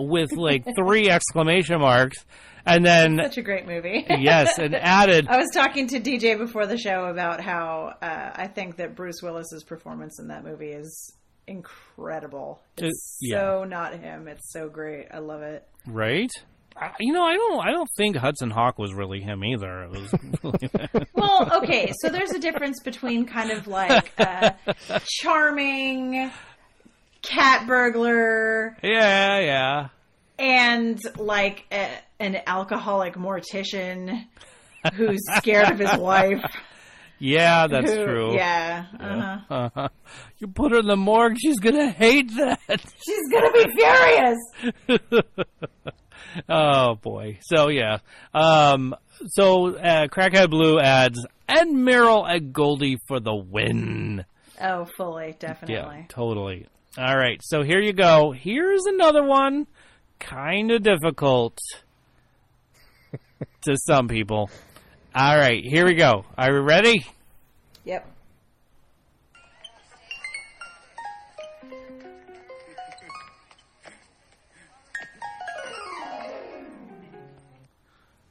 with 3 exclamation marks. And then... Such a great movie. Yes, and added... I was talking to DJ before the show about how I think that Bruce Willis's performance in that movie is incredible. It's so not him. It's so great. I love it. Right? I don't think Hudson Hawk was really him either. It was really... Well, okay, so there's a difference between kind of charming cat burglar. Yeah. And an alcoholic mortician who's scared of his wife. Yeah, that's true. Yeah. Uh-huh. You put her in the morgue, she's going to hate that. She's going to be furious. Oh, boy. So, yeah. Crackhead Blue adds, and Meryl and Goldie for the win. Oh, fully. Definitely. Yeah, totally. All right. So, here you go. Here's another one. Kind of difficult to some people. All right, here we go. Are we ready? Yep.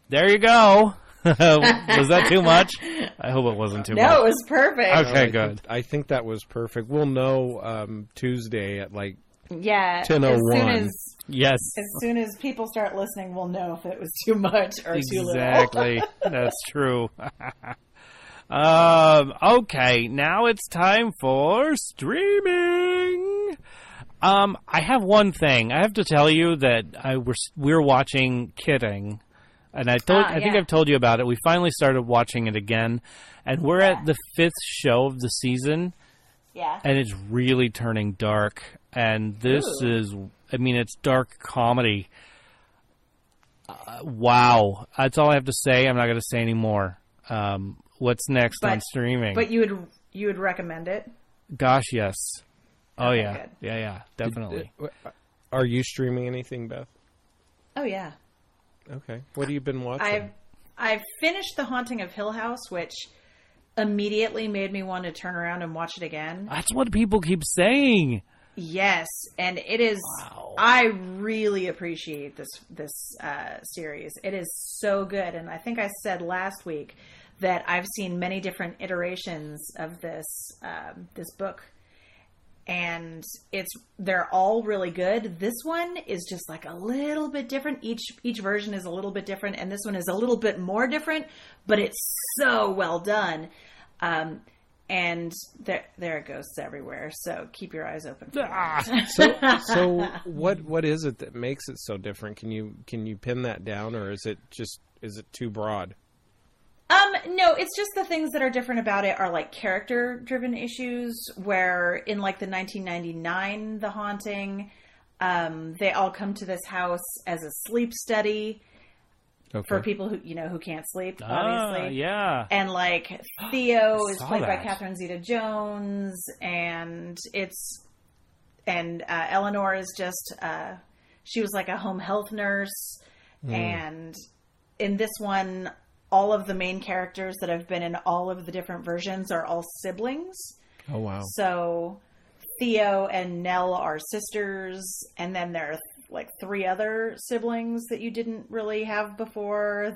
There you go. Was that too much? I hope it wasn't too much. No, it was perfect. Okay, good. I think that was perfect. We'll know Tuesday at 10:01. Yes. As soon as people start listening, we'll know if it was too much or too little. Exactly. That's true. Okay, now it's time for streaming. I have one thing. I have to tell you that we're watching Kidding, and I think I've told you about it. We finally started watching it again, and we're at the 5th show of the season. Yeah. And it's really turning dark, and this is, it's dark comedy. Wow. That's all I have to say. I'm not going to say any more. What's next on streaming? But you would recommend it? Gosh, yes. Oh, okay, yeah. Good. Yeah, definitely. Are you streaming anything, Beth? Oh, yeah. Okay. What have you been watching? I've finished The Haunting of Hill House, which immediately made me want to turn around and watch it again. That's what people keep saying. Yes, and it is. Wow. I really appreciate this series. It is so good, and I think I said last week that I've seen many different iterations of this book, and they're all really good. This one is just like a little bit different. Each version is a little bit different, and this one is a little bit more different, but it's so well done. And there are ghosts everywhere, so keep your eyes open for that. So what is it that makes it so different? Can you pin that down, or is it too broad? No, it's just the things that are different about it are like character-driven issues, where in like the 1999 The Haunting, they all come to this house as a sleep study. Okay. For people who can't sleep, obviously. Yeah. And like Theo is played by Catherine Zeta-Jones, and Eleanor is just she was like a home health nurse, and in this one, all of the main characters that have been in all of the different versions are all siblings. Oh wow! So Theo and Nell are sisters, and then there are like 3 other siblings that you didn't really have before,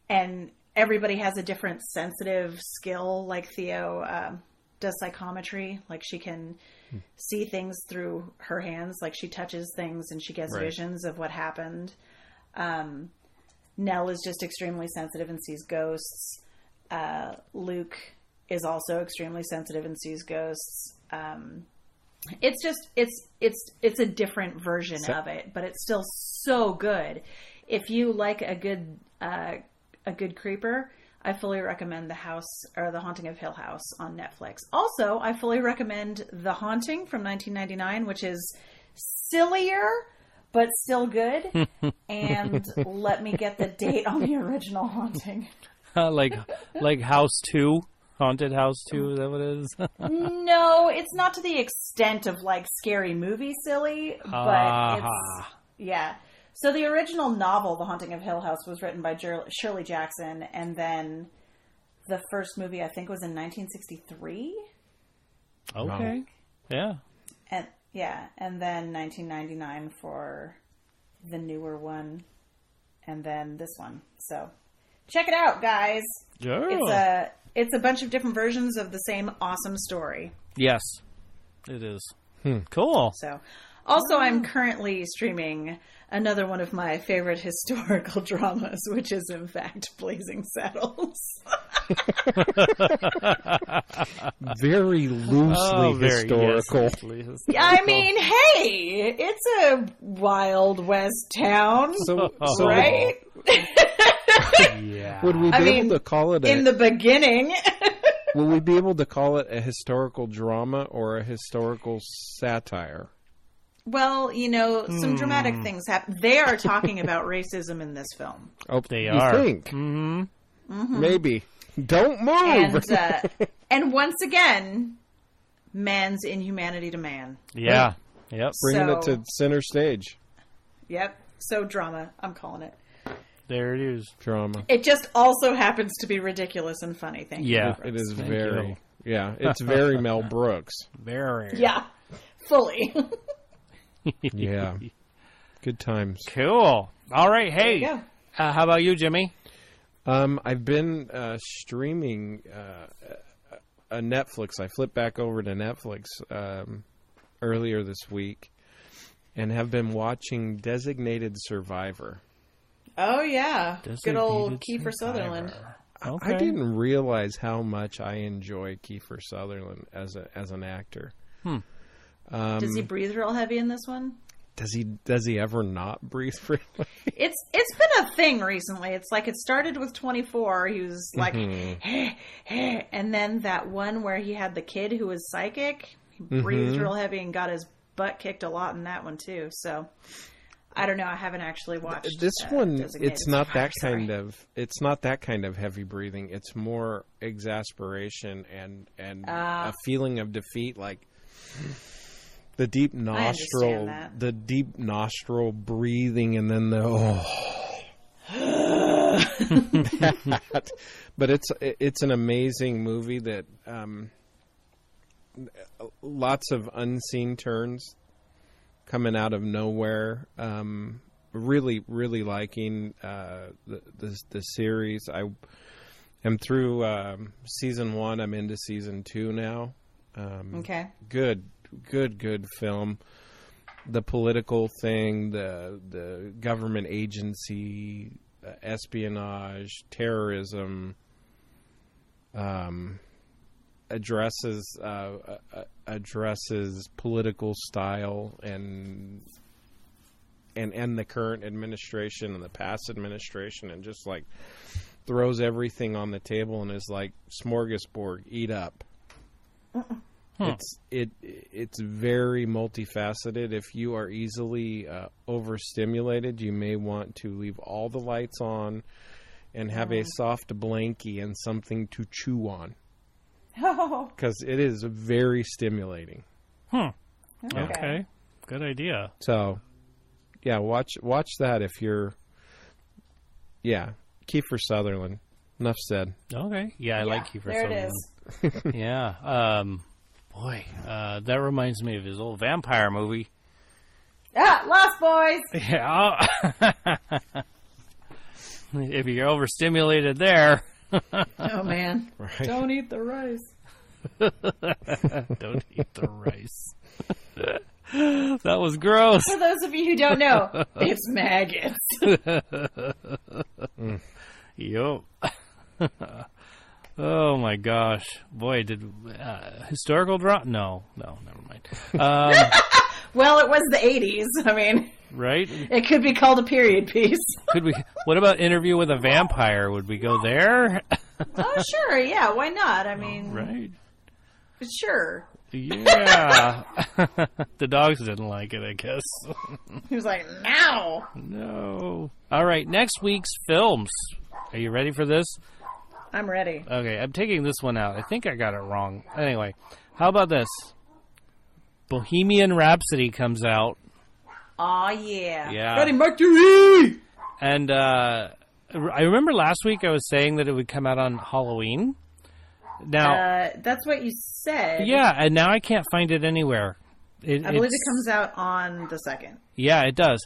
and everybody has a different sensitive skill. Like Theo does psychometry, like she can see things through her hands, like she touches things and she gets visions of what happened. Nell is just extremely sensitive and sees ghosts. Luke is also extremely sensitive and sees ghosts. It's a different version of it, but it's still so good. If you like a good creeper, I fully recommend The Haunting of Hill House on Netflix. Also, I fully recommend The Haunting from 1999, which is sillier but still good. And let me get the date on the original Haunting. like House 2. Haunted House 2, is that what it is? No, it's not to the extent of like Scary Movie silly, but it's, yeah. So the original novel, The Haunting of Hill House, was written by Shirley Jackson, and then the first movie I think was in 1963. Okay. Yeah. And then 1999 for the newer one, and then this one. So check it out, guys. Yeah. It's a bunch of different versions of the same awesome story. Yes, it is. Cool. So, also, I'm currently streaming another one of my favorite historical dramas, which is, in fact, Blazing Saddles. Very loosely historical. I mean, hey, it's a Wild West town, right? Yeah. Would we be able to call it in the beginning? Will we be able to call it a historical drama or a historical satire? Well, some dramatic things happen. They are talking about racism in this film. Oh, they are. You think? Mm-hmm. Maybe. Don't move. And once again, man's inhumanity to man. Yeah. Right. Yep. Bringing it to center stage. Yep. So drama. I'm calling it. There it is. Drama. It just also happens to be ridiculous and funny. Thank you. Yeah. It is very. Yeah. It's very Mel Brooks. Very. Yeah. Fully. Yeah. Good times. Cool. All right. Hey. There you go. How about you, Jimmy? I've been streaming a Netflix. I flipped back over to Netflix earlier this week and have been watching Designated Survivor. Oh, yeah. Good old Kiefer Sutherland. Okay. I didn't realize how much I enjoy Kiefer Sutherland as an actor. Does he breathe real heavy in this one? Does he ever not breathe freely? It's been a thing recently. It's like it started with 24. He was like, and then that one where he had the kid who was psychic. He breathed real heavy and got his butt kicked a lot in that one too. So I don't know. I haven't actually watched this one. It's not that Sorry. It's not that kind of heavy breathing. It's more exasperation and a feeling of defeat, like the deep nostril, breathing, and then that. But it's an amazing movie that lots of unseen turns coming out of nowhere. Really, really liking the series. I am through season 1. I'm into season 2 now. Okay. Good film. The political thing, the government agency, espionage, terrorism, addresses political style and the current administration and the past administration, and just like throws everything on the table and is like, smorgasbord, eat up. It's very multifaceted. If you are easily overstimulated, you may want to leave all the lights on and have a soft blankie and something to chew on. Because it is very stimulating. Okay. Good idea. So, yeah, watch that if you're... Yeah, Kiefer Sutherland. Enough said. Okay. Yeah, I like Kiefer Sutherland. There it is. Yeah. Boy, that reminds me of his old vampire movie. Lost Boys! Yeah. If you're overstimulated there... Oh, man. Right. Don't eat the rice. Don't eat the rice. That was gross. For those of you who don't know, it's maggots. Yup. Oh, my gosh. Boy, did... historical drama? No, never mind. Well, it was the 80s. I mean... Right? It could be called a period piece. Could we? What about Interview with a Vampire? Would we go there? Oh, sure. Yeah, why not? I mean... Right. Sure. Yeah. The dogs didn't like it, I guess. He was like, no. No. All right, next week's films. Are you ready for this? I'm ready. Okay, I'm taking this one out. I think I got it wrong. Anyway, how about this? Bohemian Rhapsody comes out. Aw, yeah. Yeah. Freddie Mercury! And I remember last week I was saying that it would come out on Halloween. Now, that's what you said. Yeah, and now I can't find it anywhere. I believe it comes out on the 2nd. Yeah, it does.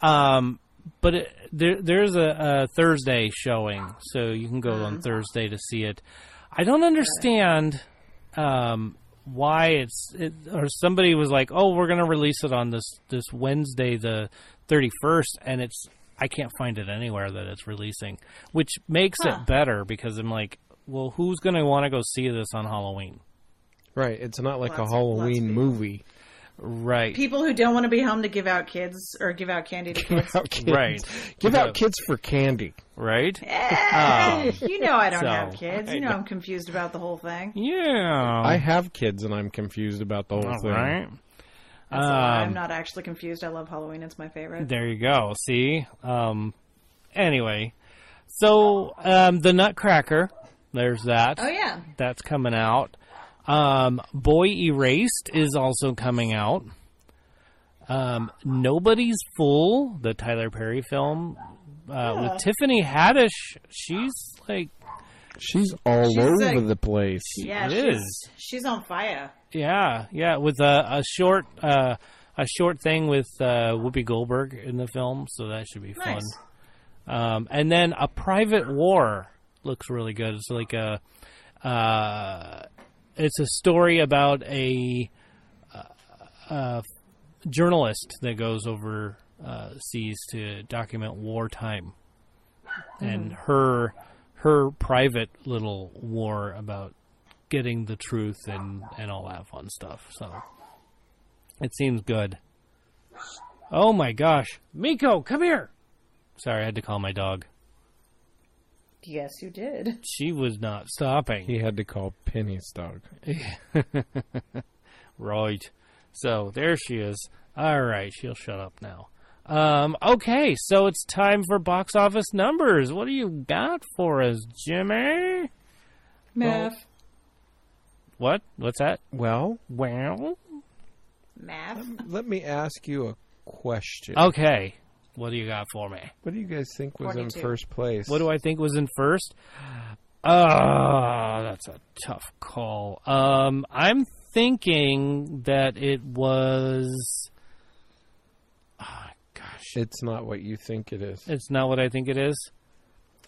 But there's a Thursday showing, so you can go on Thursday to see it. I don't understand why or somebody was like, oh, we're going to release it on this Wednesday, the 31st, and I can't find it anywhere that it's releasing, which makes it better because I'm like, well, who's going to want to go see this on Halloween? Right. It's not like a Halloween movie. Right. People who don't want to be home to give out kids or give out candy to kids. Right. Give out kids for candy. Right? You know I don't have kids. You know I'm confused about the whole thing. Yeah. I have kids and I'm confused about the whole thing. Right. That's why I'm not actually confused. I love Halloween. It's my favorite. There you go. See? Anyway. So, The Nutcracker. There's that. Oh, yeah. That's coming out. Boy Erased is also coming out. Nobody's Fool, the Tyler Perry film, with Tiffany Haddish. She's all over the place. Yeah, she's on fire. Yeah, with a short thing with Whoopi Goldberg in the film, so that should be fun. Nice. And then A Private War looks really good. It's like it's a story about a journalist that goes overseas to document wartime, and her private little war about getting the truth and all that fun stuff. So It seems good. Oh my gosh. Miko, come here. Sorry, I had to call my dog. Yes, you did. She was not stopping. He had to call Penny's dog. Right. So, there she is. All right, she'll shut up now. Okay, so it's time for box office numbers. What do you got for us, Jimmy? Math. What? What's that? Well, Math. let me ask you a question. Okay. What do you got for me? What do you guys think was 42. in first place? What do I think was in first? That's a tough call. I'm thinking that it was... Oh, gosh. It's not what you think it is. It's not what I think it is?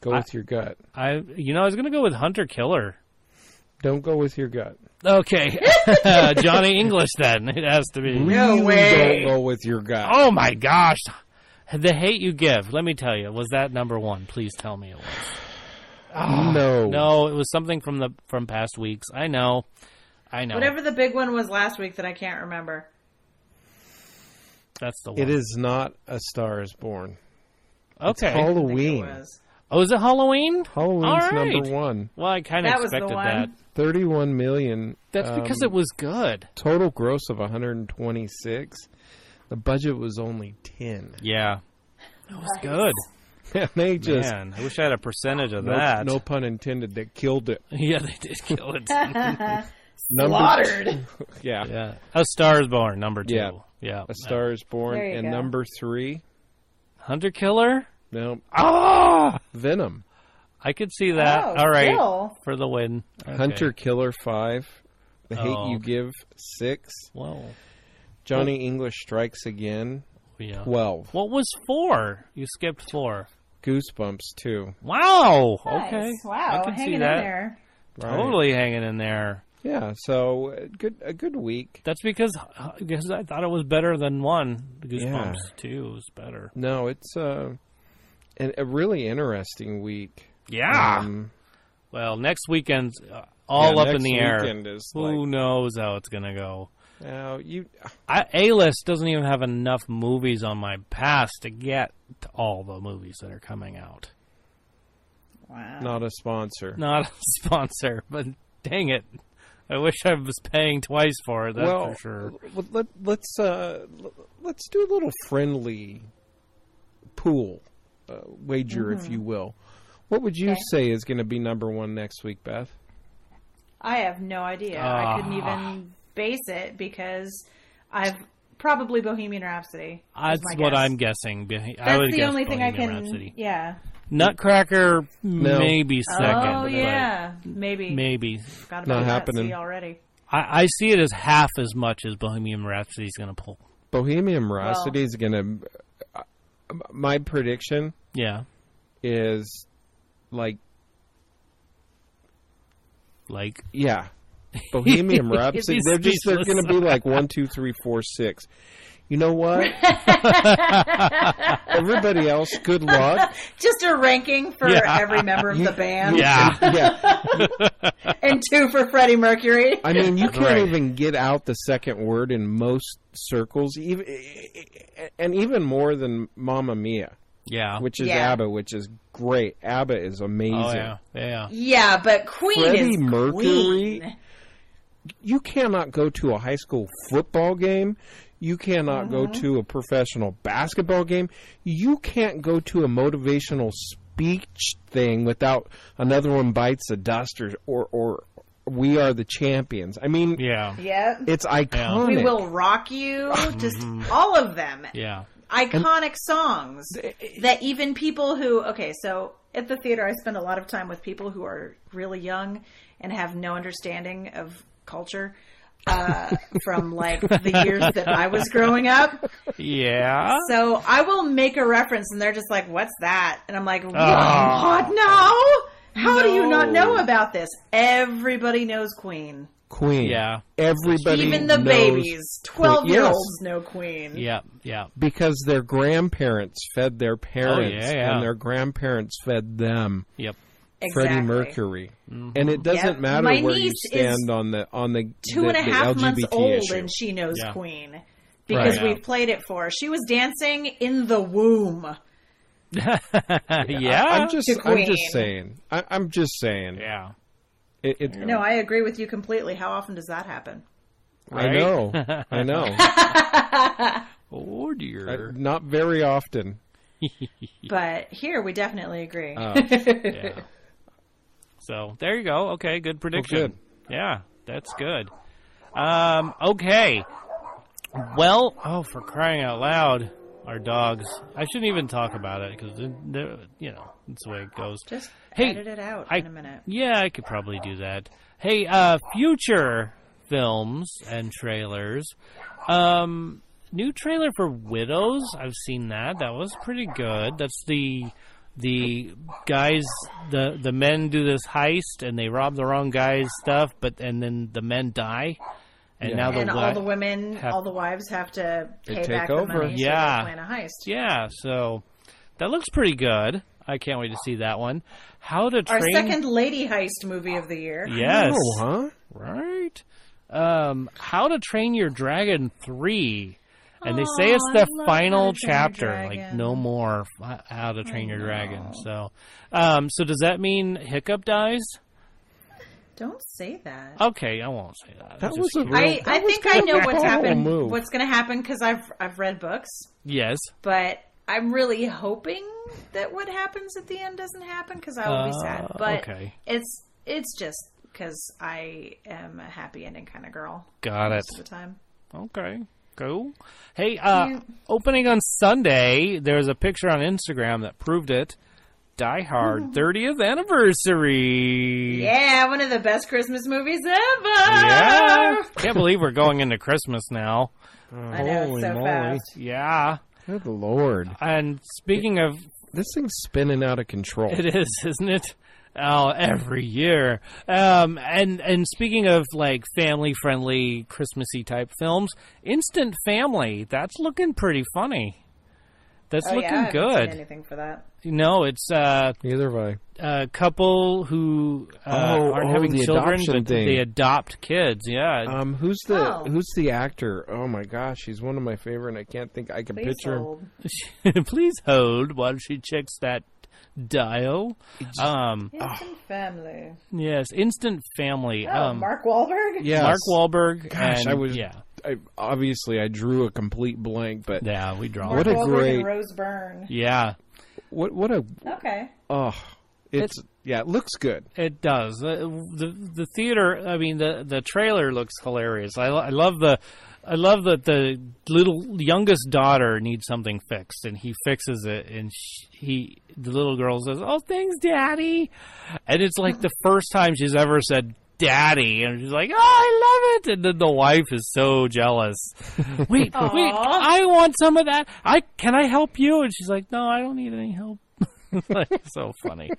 Go with your gut. I was going to go with Hunter Killer. Don't go with your gut. Okay. Johnny English, then. It has to be. No way. Don't go with your gut. Oh, my gosh. The Hate You Give. Let me tell you. Was that number one? Please tell me it was. Oh, no. No, it was something from past weeks. I know. Whatever the big one was last week that I can't remember. That's the one. It is not A Star Is Born. Okay. It's Halloween. I think it was. Oh, is it Halloween? Halloween's All right. number one. Well, I kind of That was the expected one. that. 31 million. That's because it was good. Total gross of 126. The budget was only 10. Yeah. It was good. And they just... Man, I wish I had a percentage of that. No pun intended. They killed it. Yeah, they did kill it. Slaughtered. Yeah. Yeah. A Star Is Born, number 2. Yeah. Yeah. A Star Is Born. There you And go. number 3, Hunter Killer? no, Ah! Venom. I could see that. Oh, All right. still. For the win. Okay. Hunter Killer 5. The Hate Oh, You okay. Give 6. Whoa. Johnny English Strikes Again Yeah. 12. What was 4? You skipped 4. Goosebumps 2. Wow. Nice. Okay. Wow. I can Hanging see in that. there. Right. Totally hanging in there. Yeah, so a good week. That's because I thought it was better than 1. Goosebumps Yeah. 2 was better. No, it's a really interesting week. Yeah. Well, next weekend's all up in the air. Is Who knows how it's going to go? Now A-List doesn't even have enough movies on my pass to get to all the movies that are coming out. Wow. not a sponsor. Not a sponsor, but dang it. I wish I was paying twice for it, that's for sure. Let's do a little friendly pool wager, if you will. What would you say is going to be number 1 next week, Beth? I have no idea. I couldn't even base it because I've probably Bohemian Rhapsody. That's what I'm guessing. That's the only thing I can. Rhapsody. Yeah. Nutcracker, maybe second. Oh yeah, maybe. Maybe. Forgot Not about happening. that already. I see it as half as much as Bohemian Rhapsody's going to pull. Bohemian Rhapsody is going to... my prediction is like... Yeah. Bohemian Rhapsody. They're going to be like 1, 2, 3, 4, 6. You know what? Everybody else, good luck. Just a ranking for every member of the band. Yeah. And 2 for Freddie Mercury. I mean, you can't even get out the second word in most circles, even more than Mamma Mia. Yeah. Which is ABBA, which is great. ABBA is amazing. Oh, yeah. Yeah, but Queen Freddie is Mercury. Queen. You cannot go to a high school football game. You cannot go to a professional basketball game. You can't go to a motivational speech thing without another one bites the dust or we are the champions. I mean, it's iconic. We Will Rock You. Just all of them. Yeah. Iconic songs that even people who... Okay, so at the theater I spend a lot of time with people who are really young and have no understanding of culture. From like the years that I was growing up. Yeah. So I will make a reference and they're just like, what's that? And I'm like, what now? How do you not know about this? Everybody knows Queen. Queen. Yeah. Everybody even the knows babies. 12-year-olds know Queen. Yeah. Yeah. Because their grandparents fed their parents and their grandparents fed them. Yep. Exactly. Freddie Mercury, and it doesn't matter My where you niece stand on the 2.5 the months LGBT old issue. and she knows Queen. because we've played it for. She was dancing in the womb. Yeah. I'm just saying. I'm just saying. Yeah. No, I agree with you completely. How often does that happen? Right? I know. Oh, dear. Not very often. But here, we definitely agree. Yeah. So, there you go. Okay, good prediction. Well, good. Yeah, that's good. Okay. Well, for crying out loud, our dogs. I shouldn't even talk about it because, that's the way it goes. Just edit it out in a minute. Yeah, I could probably do that. Hey, future films and trailers. New trailer for Widows. I've seen that. That was pretty good. That's the guys, the men do this heist and they rob the wrong guy's stuff, and then the men die. And now all the women, all the wives have to pay back the money so they plan a heist. Yeah, so that looks pretty good. I can't wait to see that one. Our second lady heist movie of the year. Yes. Oh, huh? Right. How to Train Your Dragon 3. And they say it's the final chapter. Like, no more How to Train Your Dragon. So does that mean Hiccup dies? Don't say that. Okay, I won't say that. I think I know what's going to happen because I've read books. Yes. But I'm really hoping that what happens at the end doesn't happen because I will be sad. But it's just because I am a happy ending kind of girl. Got it. Most of the time. Okay. Cool. Hey, opening on Sunday, there's a picture on Instagram that proved it. Die Hard 30th anniversary. Yeah, one of the best Christmas movies ever. Yeah. Can't believe we're going into Christmas now. I know, it's so fast. Yeah. Good Lord. And speaking of... This thing's spinning out of control. It is, isn't it? Oh, every year. And speaking of like family-friendly, Christmassy type films, Instant Family, that's looking pretty funny. That's looking good. I haven't seen anything for that. No, it's neither have I. A couple who aren't having children, but they adopt kids. Yeah. Who's the actor? Oh my gosh, he's one of my favorite. And I can't think. I can picture him. Please hold while she checks that dial. Instant Family. Yes, Instant Family. Mark Wahlberg? Yes. Mark Wahlberg. Gosh, and, I drew a complete blank, but yeah, we draw. Mark Wahlberg and Rose Byrne. Yeah. What a okay. Oh, it looks good. It does. The theater. I mean, the trailer looks hilarious. I love that the youngest daughter needs something fixed, and he fixes it, and the little girl says, "Oh, thanks, Daddy," and it's like the first time she's ever said Daddy, and she's like, "Oh, I love it," and then the wife is so jealous. wait, I want some of that. Can I help you? And she's like, "No, I don't need any help." Like, so funny.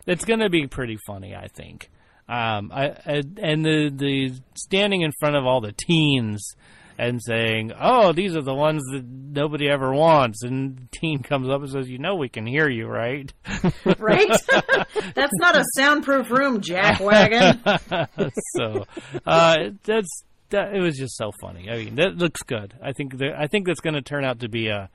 It's gonna be pretty funny, I think. And the standing in front of all the teens and saying, "Oh, these are the ones that nobody ever wants," and the teen comes up and says, "We can hear you, right?" Right? That's not a soundproof room, jackwagon. So it was just so funny. I mean, that looks good. I think that's going to turn out to be a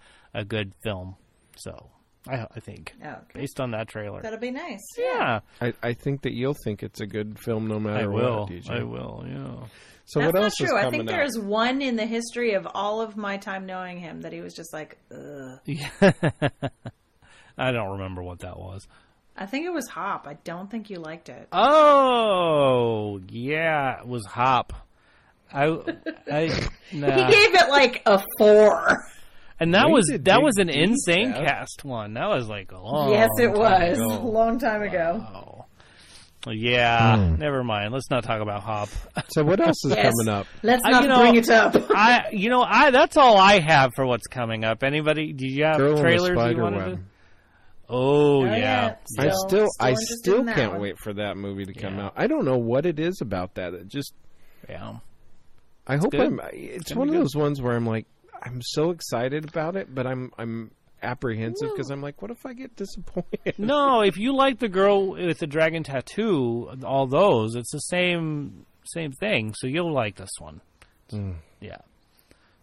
good film. So I think based on that trailer, that'll be nice. Yeah. I think that you'll think it's a good film no matter what, DJ. I will. Yeah. So that's what else not true. is coming I think out? there's one in the history of all of my time knowing him that he was just like, ugh. Yeah. I don't remember what that was. I think it was Hop. I don't think you liked it. Oh, yeah, it was Hop. Nah. He gave it like a 4. And that was an Insane Cast one. That was like a long Yes, it was. ago. A long time ago. Wow. Yeah, never mind. Let's not talk about Hop. So what else is coming up? Let's not bring it up. That's all I have for what's coming up. Anybody? Do you have trailers you wanted to? Oh yeah. I still can't wait for that movie to come out. I don't know what it is about that. It just I hope it's one of those ones where I'm like, I'm so excited about it, but I'm apprehensive because I'm like, what if I get disappointed? No, if you like the girl with the dragon tattoo, all those, it's the same thing. So you'll like this one. Yeah.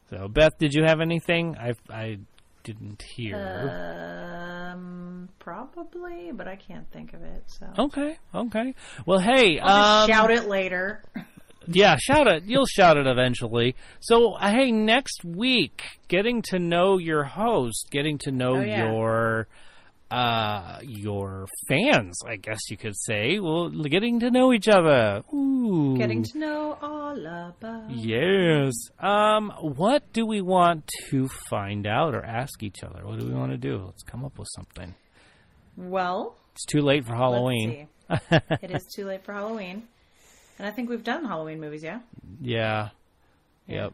So, Beth, did you have anything? I didn't hear. Probably, but I can't think of it. So okay. Well, hey, I'll just shout it later. Yeah, shout it. You'll shout it eventually. So, hey, next week, getting to know your host, getting to know your fans, I guess you could say. Well, getting to know each other. Ooh. Getting to know all of us. Yes. What do we want to find out or ask each other? What do we want to do? Let's come up with something. Well, it's too late for Halloween. Let's see. It is too late for Halloween. And I think we've done Halloween movies, yeah? Yeah. Yep.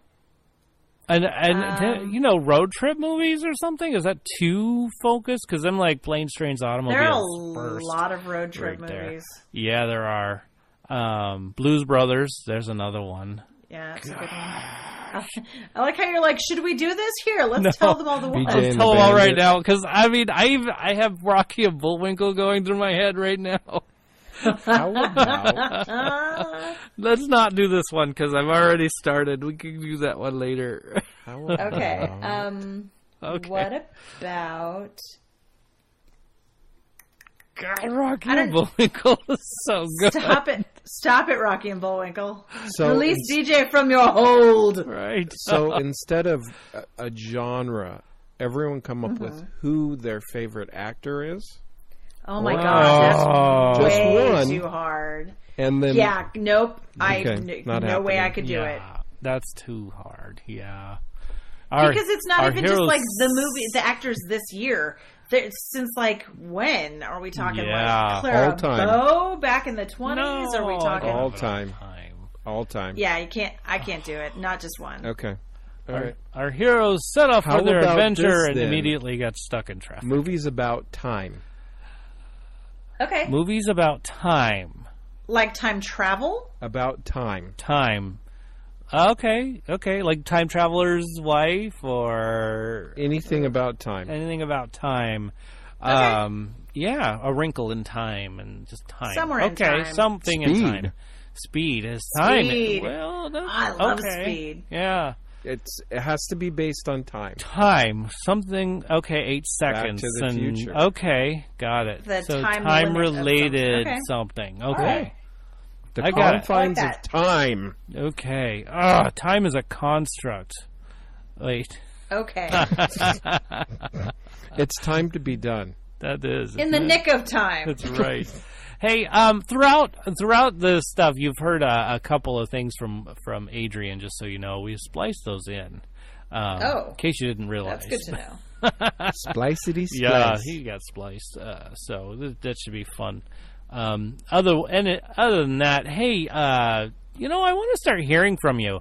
And you know, road trip movies or something? Is that too focused? Because I'm like Planes, Trains, Automobiles. There are a lot of road trip movies. Yeah, there are. Blues Brothers, there's another one. Yeah, it's a good one. I like how you're like, should we do this? Here, let's tell them all the ones. Let's tell them all right now. Because, I mean, I have Rocky and Bullwinkle going through my head right now. How about... Let's not do this one because I've already started. We can do that one later. Okay. Okay. What about... God, Rocky and Bullwinkle is so good. Stop it, Rocky and Bullwinkle. So release DJ from your hold. Right. So instead of a genre, everyone come up with who their favorite actor is. Oh my gosh, that's just way one. too hard. And then nope. Okay, no way I could do it. That's too hard. Yeah. Because it's not even just like the actors this year. Since like when are we talking? Like Clara Bow back in the 20s? No, are we talking all time? All time. Yeah, I can't do it. Not just one. Okay. All right. Our heroes set off for their adventure and then? Immediately got stuck in traffic. Movies about time. Okay. Movies about time. Like time travel? About time. Time. Okay. Like Time Traveler's Wife or... Anything about time. Anything about time. Okay. Yeah, A Wrinkle in Time and just time. Somewhere in time. Okay, something in time. Speed is time. Speed. Well, I love Speed. Yeah. It has to be based on time. Time. Something. Okay, 8 seconds. Back to the Future. Okay, got it. So time-related something. Okay. Right. The confines of time. Okay. Time is a construct. Wait. Okay. It's time to be done. That is. In the nick of time. That's right. Hey, throughout the stuff, you've heard a couple of things from Adrian. Just so you know, we spliced those in. In case you didn't realize. That's good to know. Splicity splice. Yeah, he got spliced. So that should be fun. Other than that, hey, I want to start hearing from you,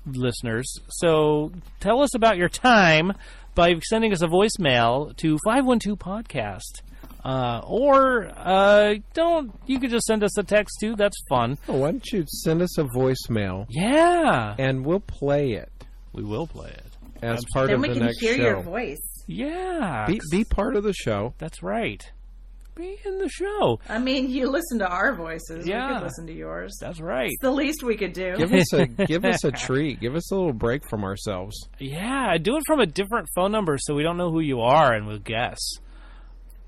listeners. So tell us about your time by sending us a voicemail to 512-podcast. You could just send us a text too. That's fun. Oh, why don't you send us a voicemail? Yeah. And we'll play it. We will play it. As part of the next show. Then we can hear your voice. Yeah. Be part of the show. That's right. Be in the show. I mean, you listen to our voices. Yeah. We could listen to yours. That's right. It's the least we could do. Give us a treat. Give us a little break from ourselves. Yeah, do it from a different phone number so we don't know who you are and we'll guess.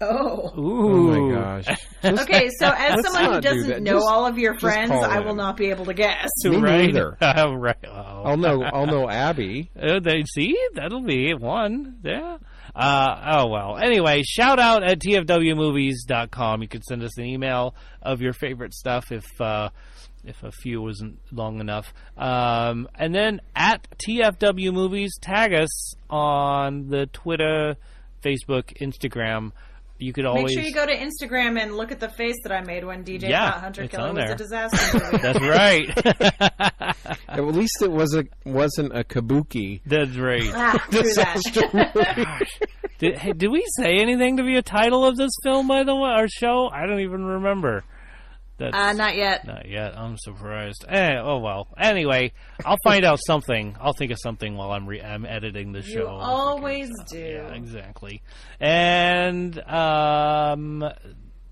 Oh. Ooh. Oh my gosh. Okay, so as someone who doesn't know all of your friends, I will not be able to guess. Me neither. Right. I'll know Abby. See, that'll be one. Yeah. Well. Anyway, shout out at tfwmovies.com. You can send us an email of your favorite stuff if a few wasn't long enough. And then at TFW Movies, tag us on the Twitter, Facebook, Instagram. You could always make sure you go to Instagram and look at the face that I made when DJ thought Hunter Killer was a disaster movie. That's right. At least it wasn't a kabuki. That's right. Disaster movie. Did we say anything to be a title of this film, by the way, our show? I don't even remember. Not yet. Not yet. I'm surprised. Well. Anyway, I'll find out something. I'll think of something while I'm editing the show. You always do. Yeah, exactly. And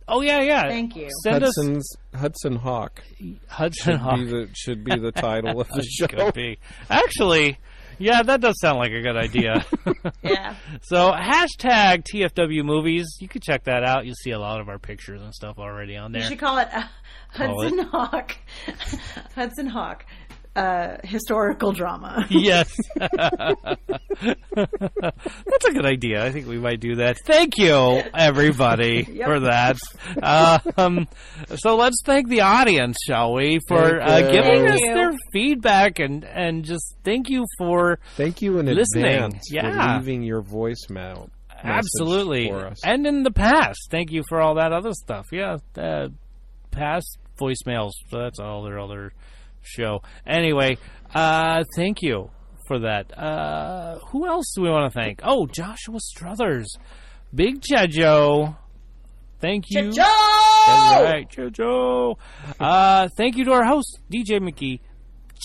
Thank you. Hudson Hawk. Hudson Hawk should be the title of the show. Could be. Actually, Yeah, that does sound like a good idea. Yeah. So, hashtag TFW Movies. You can check that out. You'll see a lot of our pictures and stuff already on there. You should call it Hudson Hawk. Hudson Hawk. Historical drama. Yes. That's a good idea. I think we might do that. Thank you, everybody, for that. So let's thank the audience, shall we, for giving us their feedback and just thank you for in listening. Advance for leaving your voicemail. Absolutely. For us. And in the past, thank you for all that other stuff. Yeah, past voicemails. So that's all their other show. Anyway, thank you for that. Who else do we want to thank? Oh, Joshua Struthers. Big Chejo. Thank you. Chejo! That's right, Chejo. Thank you to our hosts, DJ Mickey,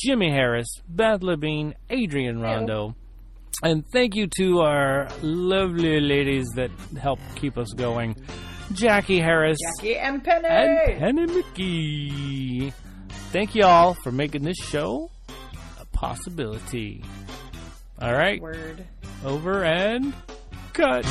Jimmy Harris, Beth Levine, Adrian Rondo. And thank you to our lovely ladies that help keep us going. Jackie Harris. Jackie and Penny. And Penny Mickey. Thank you all for making this show a possibility. All right. Word. Over and cut.